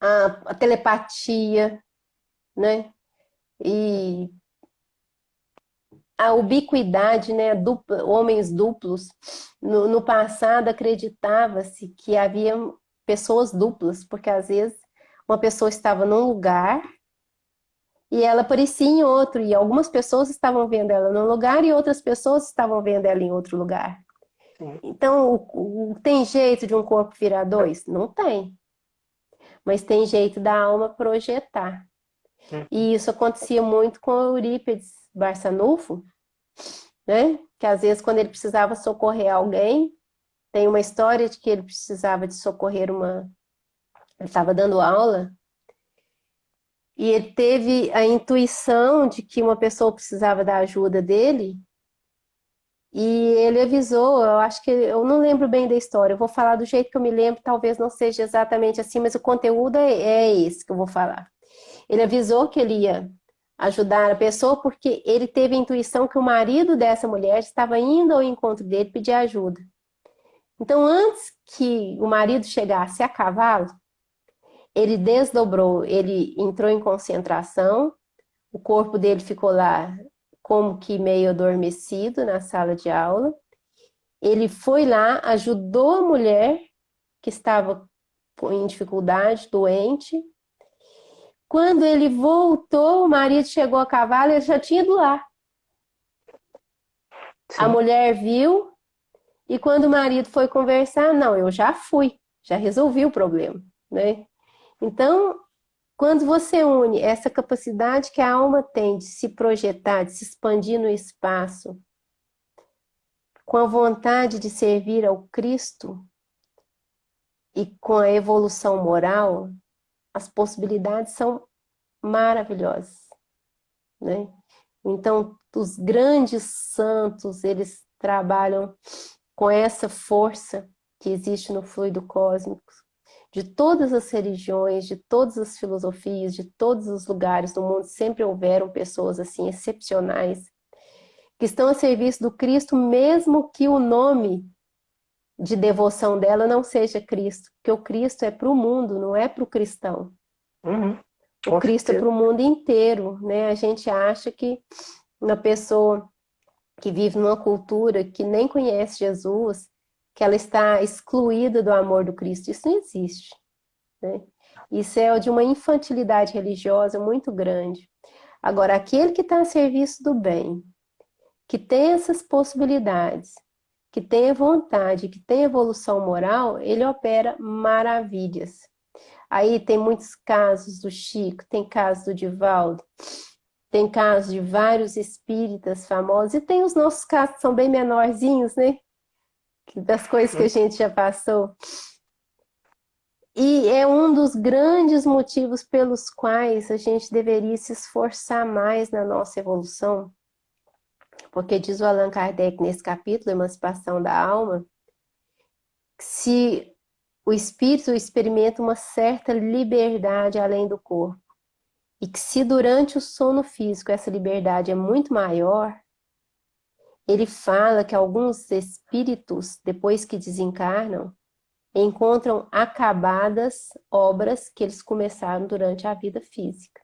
a telepatia, né? E a ubiquidade, né? Homens duplos. No passado acreditava-se que havia pessoas duplas, porque às vezes uma pessoa estava num lugar e ela aparecia em outro, e algumas pessoas estavam vendo ela num lugar e outras pessoas estavam vendo ela em outro lugar. Sim. Então, tem jeito de um corpo virar dois? Não tem. Mas tem jeito da alma projetar. E isso acontecia muito com o Eurípides Barçanufo, né? Que às vezes quando ele precisava socorrer alguém, tem uma história de que ele precisava de socorrer uma... Ele estava dando aula e ele teve a intuição de que uma pessoa precisava da ajuda dele e ele avisou, eu acho que, eu não lembro bem da história, eu vou falar do jeito que eu me lembro, talvez não seja exatamente assim, mas o conteúdo é esse que eu vou falar. Ele avisou que ele ia ajudar a pessoa porque ele teve a intuição que o marido dessa mulher estava indo ao encontro dele pedir ajuda. Então, antes que o marido chegasse a cavalo, ele desdobrou, ele entrou em concentração, o corpo dele ficou lá como que meio adormecido na sala de aula. Ele foi lá, ajudou a mulher que estava em dificuldade, doente. Quando ele voltou, o marido chegou a cavalo, ele já tinha ido lá. Sim. A mulher viu, e quando o marido foi conversar, não, eu já fui, já resolvi o problema, né? Então, quando você une essa capacidade que a alma tem de se projetar, de se expandir no espaço, com a vontade de servir ao Cristo e com a evolução moral, as possibilidades são maravilhosas, né? Então, os grandes santos, eles trabalham com essa força que existe no fluido cósmico, de todas as religiões, de todas as filosofias, de todos os lugares do mundo, sempre houveram pessoas assim excepcionais, que estão a serviço do Cristo, mesmo que o nome de devoção dela não seja Cristo, porque o Cristo é para o mundo, não é para o cristão. Uhum. O Cristo é certeza. para o mundo inteiro, né? A gente acha que uma pessoa que vive numa cultura que nem conhece Jesus, que ela está excluída do amor do Cristo. Isso não existe, né? Isso é de uma infantilidade religiosa muito grande. Agora, aquele que está a serviço do bem, que tem essas possibilidades, que tem vontade, que tem evolução moral, ele opera maravilhas. Aí tem muitos casos do Chico, tem casos do Divaldo, tem casos de vários espíritas famosos, e tem os nossos casos que são bem menorzinhos, né? Das coisas que a gente já passou. E é um dos grandes motivos pelos quais a gente deveria se esforçar mais na nossa evolução, porque diz o Allan Kardec nesse capítulo, Emancipação da Alma, que se o espírito experimenta uma certa liberdade além do corpo, e que se durante o sono físico essa liberdade é muito maior, ele fala que alguns espíritos, depois que desencarnam, encontram acabadas obras que eles começaram durante a vida física.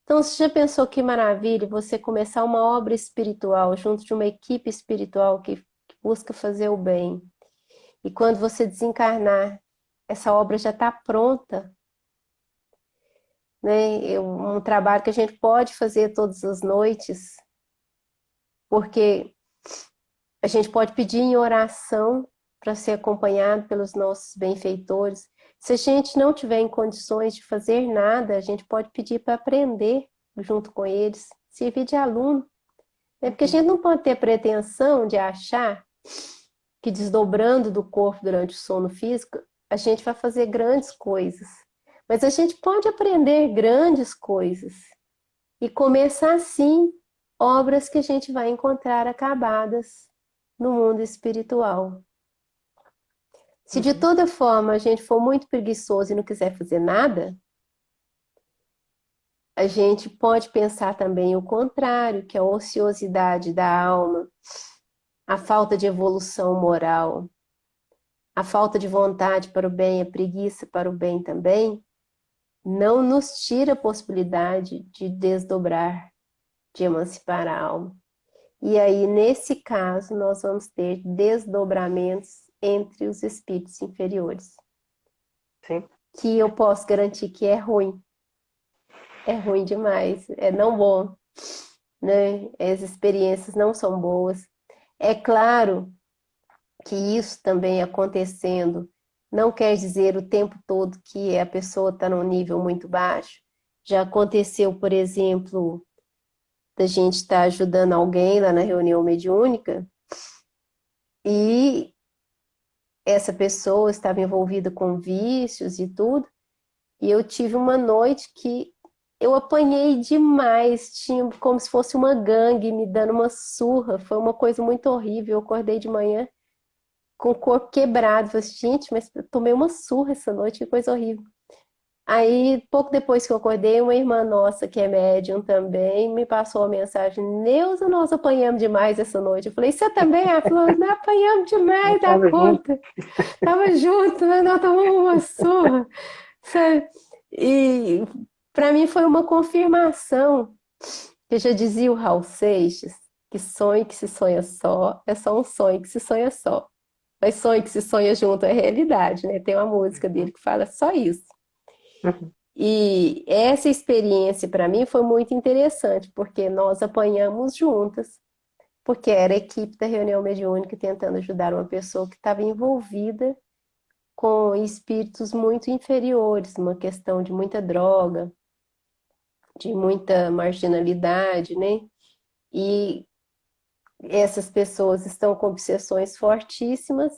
Então, você já pensou que maravilha você começar uma obra espiritual junto de uma equipe espiritual que busca fazer o bem, E quando você desencarnar, essa obra já está pronta, né? Um trabalho que a gente pode fazer todas as noites, porque a gente pode pedir em oração para ser acompanhado pelos nossos benfeitores. Se a gente não tiver em condições de fazer nada, a gente pode pedir para aprender junto com eles, servir de aluno. Né? Porque a gente não pode ter pretensão de achar que desdobrando do corpo durante o sono físico, a gente vai fazer grandes coisas. Mas a gente pode aprender grandes coisas e começar, sim, obras que a gente vai encontrar acabadas no mundo espiritual. Se de toda forma a gente for muito preguiçoso e não quiser fazer nada, a gente pode pensar também o contrário, que é a ociosidade da alma, a falta de evolução moral, a falta de vontade para o bem, a preguiça para o bem também, não nos tira a possibilidade de desdobrar, de emancipar a alma. E aí, nesse caso, nós vamos ter desdobramentos entre os espíritos inferiores. Sim. Que eu posso garantir que é ruim. É ruim demais, é não bom, né? As experiências não são boas. É claro que isso também acontecendo não quer dizer o tempo todo que a pessoa está num nível muito baixo. Já aconteceu, por exemplo, da gente estar ajudando alguém lá na reunião mediúnica e essa pessoa estava envolvida com vícios e tudo, e eu tive uma noite que eu apanhei demais, tinha como se fosse uma gangue me dando uma surra, foi uma coisa muito horrível. Eu acordei de manhã com o corpo quebrado, falei, gente, mas eu tomei uma surra essa noite, que coisa horrível. Aí, pouco depois que eu acordei, uma irmã nossa, que é médium também, me passou uma mensagem: Neuza, nós apanhamos demais essa noite. Eu falei, você também? Ela falou, nós apanhamos demais da Tava junto. conta. Tava junto, mas nós tomamos uma surra, sabe? E para mim foi uma confirmação, que já dizia o Raul Seixas, que sonho que se sonha só é só um sonho que se sonha só. Mas sonho que se sonha junto é realidade, né? Tem uma música dele que fala só isso. Uhum. E essa experiência para mim foi muito interessante, porque nós apanhamos juntas, porque era a equipe da reunião mediúnica tentando ajudar uma pessoa que estava envolvida com espíritos muito inferiores, uma questão de muita droga, de muita marginalidade, né? E essas pessoas estão com obsessões fortíssimas,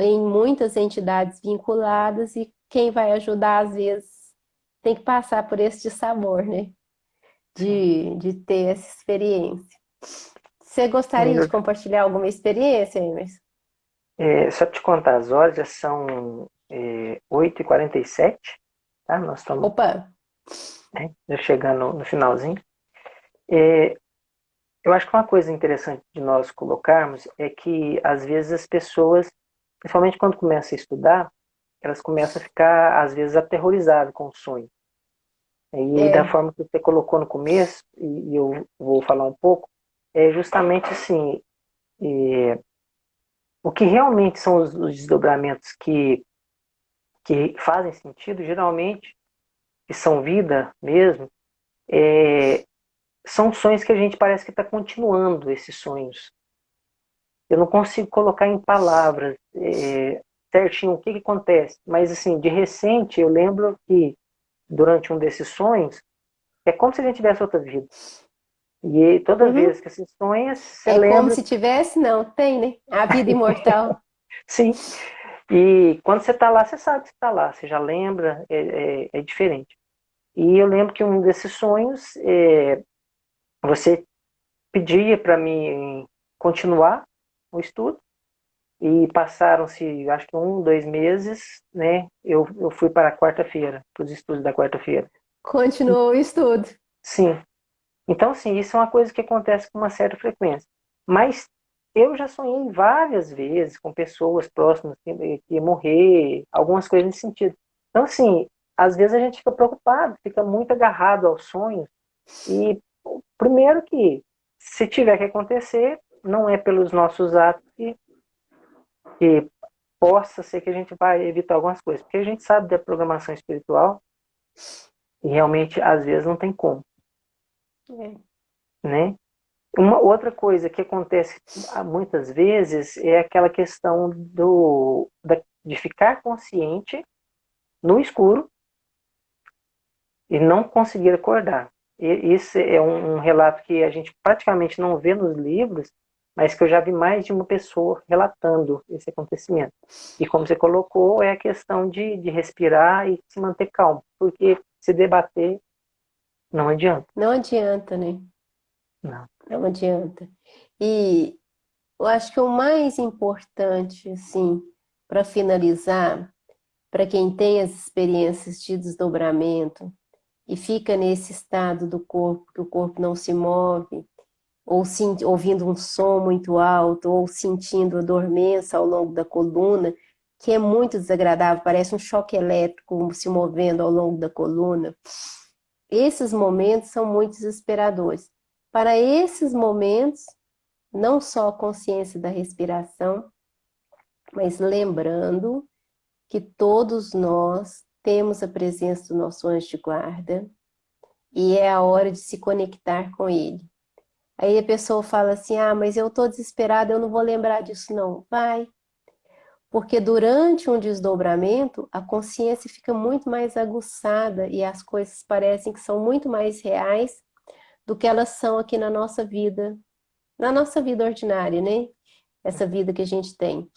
em muitas entidades vinculadas, e quem vai ajudar, às vezes, tem que passar por esse sabor, né? Sim. De ter essa experiência. Você gostaria de Eu, compartilhar alguma experiência, Emerson? só te contar, as horas já são 8h47, tá? Nós estamos, Opa! né, já chegando no finalzinho. É, eu acho que uma coisa interessante de nós colocarmos é que, às vezes, as pessoas, principalmente quando começam a estudar, elas começam a ficar, às vezes, aterrorizadas com o sonho. E da É, forma que você colocou no começo, e eu vou falar um pouco, é justamente assim, é, o que realmente são os desdobramentos que fazem sentido, geralmente, que são vida mesmo, é, são sonhos que a gente parece que está continuando esses sonhos. Eu não consigo colocar em palavras certinho o que acontece, mas assim, de recente eu lembro que durante um desses sonhos, é como se a gente tivesse outra vida. E toda uhum. vez que você sonha, você É como lembra, se tivesse, não, tem, né? A vida imortal. sim. E quando você está lá, você sabe que você está lá, você já lembra, é diferente. E eu lembro que um desses sonhos, você pedia para mim continuar o estudo, e passaram-se, acho que 1, 2 meses, né? Eu fui para a quarta-feira, para os estudos da quarta-feira. Continuou o estudo. Sim. Então, sim, isso é uma coisa que acontece com uma certa frequência. Mas eu já sonhei várias vezes com pessoas próximas que iam morrer, algumas coisas nesse sentido. Então, assim, às vezes a gente fica preocupado, fica muito agarrado aos sonhos. E, primeiro que, se tiver que acontecer, não é pelos nossos atos que possa ser que a gente vai evitar algumas coisas. Porque a gente sabe da programação espiritual e realmente, às vezes, não tem como. Né? Uma outra coisa que acontece muitas vezes é aquela questão de ficar consciente no escuro e não conseguir acordar. E isso é um relato que a gente praticamente não vê nos livros, mas que eu já vi mais de uma pessoa relatando esse acontecimento. E como você colocou, é a questão de respirar e se manter calmo, porque se debater não adianta. Não adianta, né? Não. Não adianta. E eu acho que o mais importante, assim, para finalizar, para quem tem as experiências de desdobramento e fica nesse estado do corpo, que o corpo não se move, ou ouvindo um som muito alto, ou sentindo a dormência ao longo da coluna, que é muito desagradável, parece um choque elétrico se movendo ao longo da coluna. Esses momentos são muito desesperadores. Para esses momentos, não só a consciência da respiração, mas lembrando que todos nós temos a presença do nosso anjo de guarda e é a hora de se conectar com ele. Aí a pessoa fala assim, mas eu estou desesperada, eu não vou lembrar disso não. Vai, porque durante um desdobramento, a consciência fica muito mais aguçada e as coisas parecem que são muito mais reais do que elas são aqui na nossa vida ordinária, né? Essa vida que a gente tem.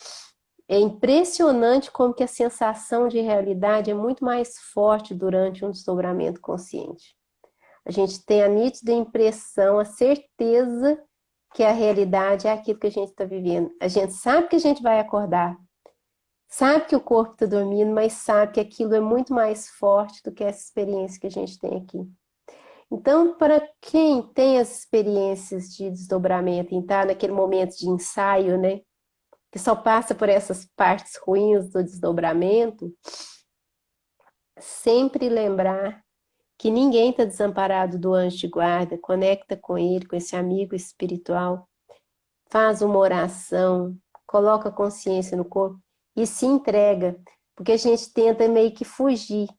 É impressionante como que a sensação de realidade é muito mais forte durante um desdobramento consciente. A gente tem a nítida impressão, a certeza que a realidade é aquilo que a gente está vivendo. A gente sabe que a gente vai acordar, sabe que o corpo está dormindo, mas sabe que aquilo é muito mais forte do que essa experiência que a gente tem aqui. Então, para quem tem as experiências de desdobramento, em estar naquele momento de ensaio, né, que só passa por essas partes ruins do desdobramento, sempre lembrar que ninguém está desamparado do anjo de guarda, conecta com ele, com esse amigo espiritual, faz uma oração, coloca a consciência no corpo e se entrega, porque a gente tenta meio que fugir.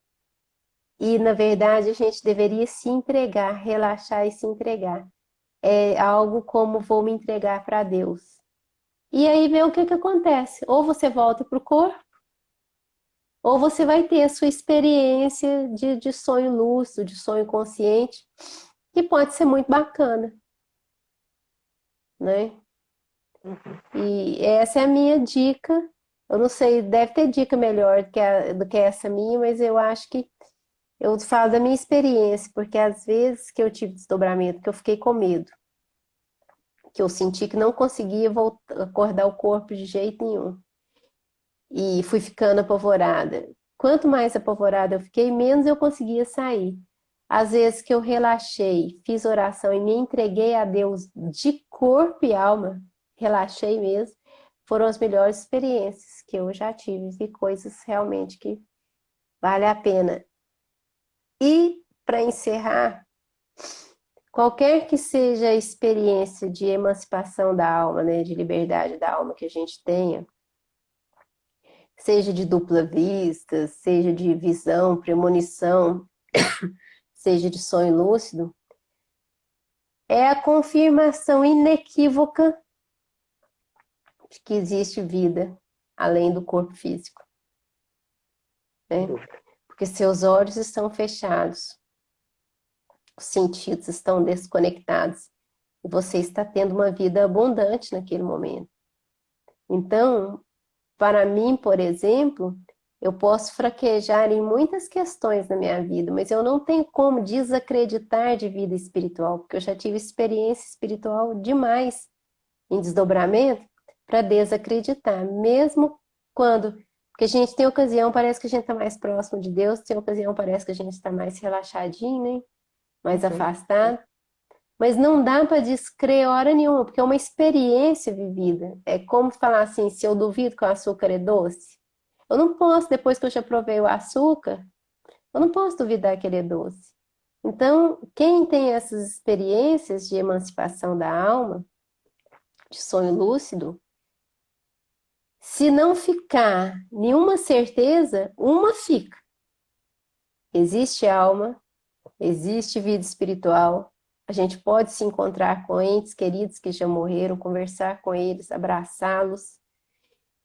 E, na verdade, a gente deveria se entregar, relaxar e se entregar. É algo como vou me entregar para Deus. E aí vê o que acontece. Ou você volta para o corpo, ou você vai ter a sua experiência de sonho lúcido, de sonho consciente, que pode ser muito bacana, né? E essa é a minha dica. Eu não sei, deve ter dica melhor do que essa minha, mas eu acho que eu falo da minha experiência, porque às vezes que eu tive desdobramento, que eu fiquei com medo, que eu senti que não conseguia acordar o corpo de jeito nenhum. E fui ficando apavorada. Quanto mais apavorada eu fiquei, menos eu conseguia sair. Às vezes que eu relaxei, fiz oração e me entreguei a Deus de corpo e alma, relaxei mesmo, foram as melhores experiências que eu já tive, e coisas realmente que vale a pena. E, para encerrar, qualquer que seja a experiência de emancipação da alma, né, de liberdade da alma que a gente tenha, seja de dupla vista, seja de visão, premonição, seja de sonho lúcido, é a confirmação inequívoca de que existe vida além do corpo físico, né? Porque seus olhos estão fechados, os sentidos estão desconectados e você está tendo uma vida abundante naquele momento. Então, para mim, por exemplo, eu posso fraquejar em muitas questões na minha vida, mas eu não tenho como desacreditar de vida espiritual, porque eu já tive experiência espiritual demais em desdobramento para desacreditar, mesmo quando, porque a gente tem ocasião, parece que a gente está mais próximo de Deus, tem ocasião, parece que a gente está mais relaxadinho, né? Mais afastado. Mas não dá para descrer hora nenhuma, porque é uma experiência vivida. É como falar assim, se eu duvido que o açúcar é doce, eu não posso, depois que eu já provei o açúcar, eu não posso duvidar que ele é doce. Então, quem tem essas experiências de emancipação da alma, de sonho lúcido, Se não ficar nenhuma certeza, uma fica. Existe alma, existe vida espiritual. A gente pode se encontrar com entes queridos que já morreram, conversar com eles, abraçá-los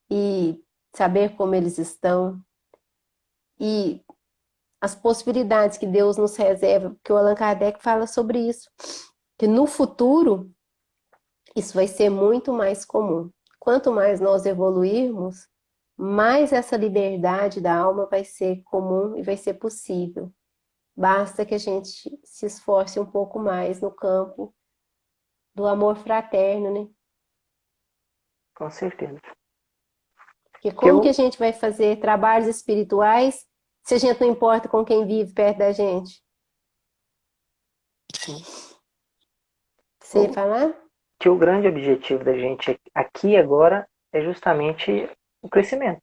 e saber como eles estão. E as possibilidades que Deus nos reserva, porque o Allan Kardec fala sobre isso, que no futuro isso vai ser muito mais comum. Quanto mais nós evoluirmos, mais essa liberdade da alma vai ser comum e vai ser possível. Basta que a gente se esforce um pouco mais no campo do amor fraterno, né? Com certeza. Porque como que a gente vai fazer trabalhos espirituais se a gente não importa com quem vive perto da gente? Sim. Você ia falar? Que o grande objetivo da gente aqui agora é justamente o crescimento.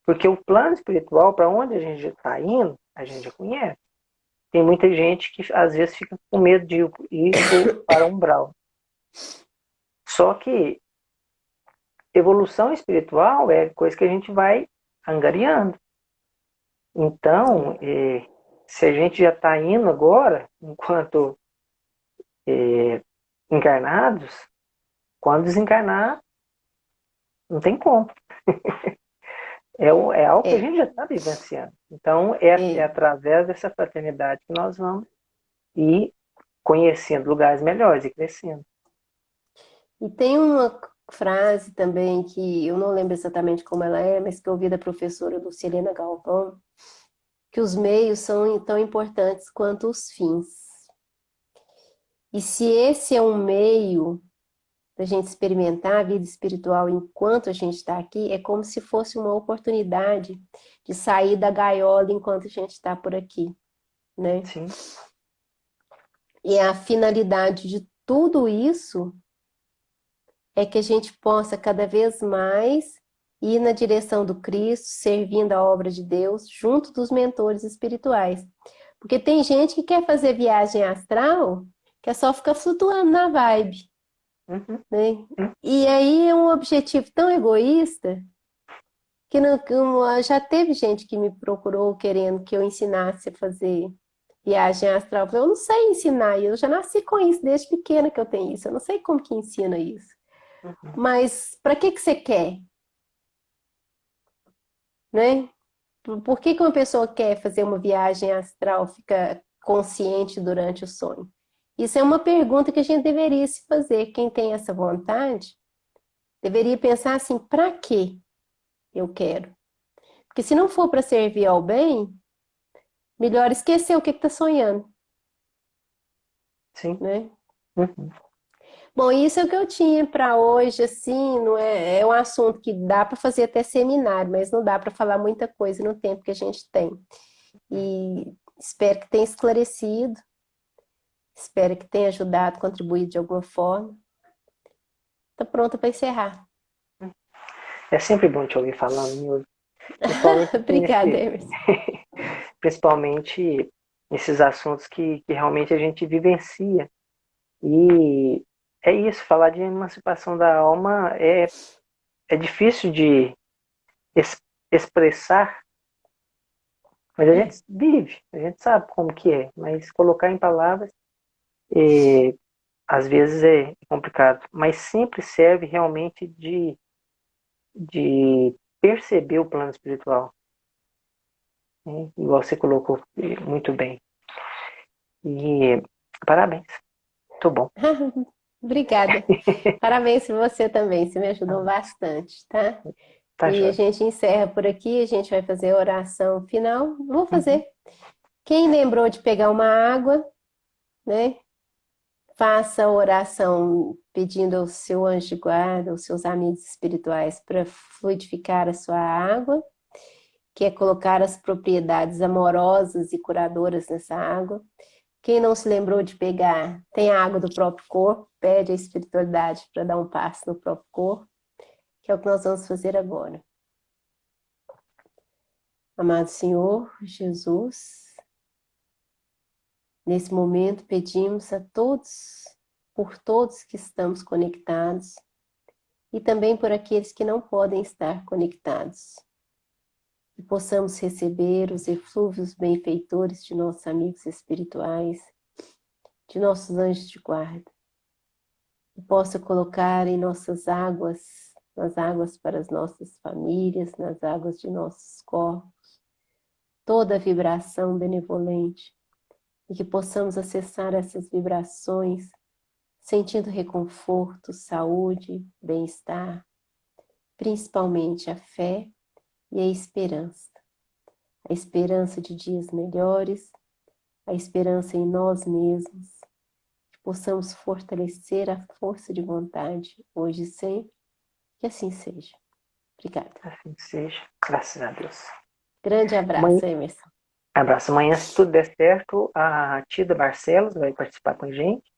Porque o plano espiritual, para onde a gente está indo, a gente já conhece. Tem muita gente que às vezes fica com medo de ir para o umbral. Só que evolução espiritual é coisa que a gente vai angariando. Então, se a gente já está indo agora, enquanto encarnados, quando desencarnar, não tem como. É algo que a gente já está vivenciando. Então, é através dessa fraternidade que nós vamos ir conhecendo lugares melhores e crescendo. E tem uma frase também que eu não lembro exatamente como ela é, mas que eu ouvi da professora Lucilena Galvão, que os meios são tão importantes quanto os fins. E se esse é um meio da gente experimentar a vida espiritual enquanto a gente está aqui, é como se fosse uma oportunidade de sair da gaiola enquanto a gente está por aqui, né? Sim. E a finalidade de tudo isso é que a gente possa cada vez mais ir na direção do Cristo, servindo a obra de Deus, junto dos mentores espirituais. Porque tem gente que quer fazer viagem astral, que é só ficar flutuando na vibe. Uhum. Né? E aí é um objetivo tão egoísta que já teve gente que me procurou querendo que eu ensinasse a fazer viagem astral. Eu falei, eu não sei ensinar, eu já nasci com isso desde pequena que eu tenho isso, eu não sei como que ensina isso. Uhum. Mas para que você quer? Né? Por que uma pessoa quer fazer uma viagem astral, fica consciente durante o sonho? Isso é uma pergunta que a gente deveria se fazer. Quem tem essa vontade deveria pensar assim: para que eu quero? Porque se não for para servir ao bem, melhor esquecer o que está sonhando. Sim. Né? Uhum. Bom, isso é o que eu tinha para hoje, assim, não é um assunto que dá para fazer até seminário, mas não dá para falar muita coisa no tempo que a gente tem. E espero que tenha esclarecido, espero que tenha ajudado, contribuído de alguma forma. Estou pronta para encerrar. É sempre bom te ouvir falando, Nilce. Principalmente, Obrigada, Emerson. principalmente esses assuntos que realmente a gente vivencia. E é isso, falar de emancipação da alma é difícil de expressar, mas a gente vive, a gente sabe como que é, mas colocar em palavras às vezes é complicado, mas sempre serve realmente de perceber o plano espiritual, né? Igual você colocou muito bem. E parabéns, muito bom. Obrigada. Parabéns para você também, você me ajudou bastante, tá? Tá E a joia. gente encerra por aqui, a gente vai fazer a oração final. Vou Uhum. fazer. Quem lembrou de pegar uma água, né? Faça a oração pedindo ao seu anjo de guarda, aos seus amigos espirituais para fluidificar a sua água, que é colocar as propriedades amorosas e curadoras nessa água. Quem não se lembrou de pegar, tem a água do próprio corpo, pede a espiritualidade para dar um passo no próprio corpo, que é o que nós vamos fazer agora. Amado Senhor Jesus, nesse momento pedimos a todos, por todos que estamos conectados, e também por aqueles que não podem estar conectados. Que possamos receber os eflúvios benfeitores de nossos amigos espirituais, de nossos anjos de guarda. Que possa colocar em nossas águas, nas águas para as nossas famílias, nas águas de nossos corpos, toda a vibração benevolente, e que possamos acessar essas vibrações sentindo reconforto, saúde, bem-estar, principalmente a fé e a esperança. A esperança de dias melhores, a esperança em nós mesmos, que possamos fortalecer a força de vontade hoje e sempre, que assim seja. Obrigada. Assim seja. Graças a Deus. Grande abraço, Emerson. Abraço. Amanhã, se tudo der certo, a Tida Barcelos vai participar com a gente.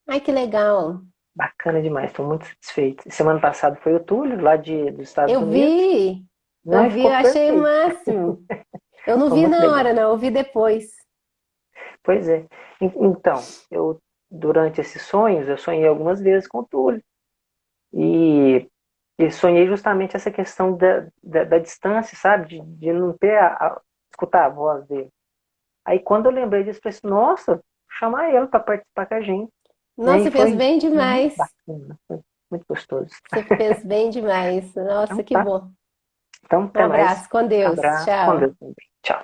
Ai, que legal. Bacana demais, estou muito satisfeito. Semana passada foi o Túlio, lá dos Estados Eu Unidos. vi, Né? eu Ficou achei o perfeito. máximo. Eu não Ficou vi muito na legal. hora, não, eu vi depois. Pois é. Então, durante esses sonhos, eu sonhei algumas vezes com o Túlio. E sonhei justamente essa questão da distância, sabe? De não ter escutar a voz dele. Aí quando eu lembrei disso, eu pensei, nossa, vou chamar ele para participar com a gente. Né? E Nossa, fez foi bem muito demais. bacana, foi muito gostoso. Você fez bem demais. Nossa, Então que tá. bom. Então Um até mais. abraço, com Deus. Abraço, com Tchau. Deus também. Tchau.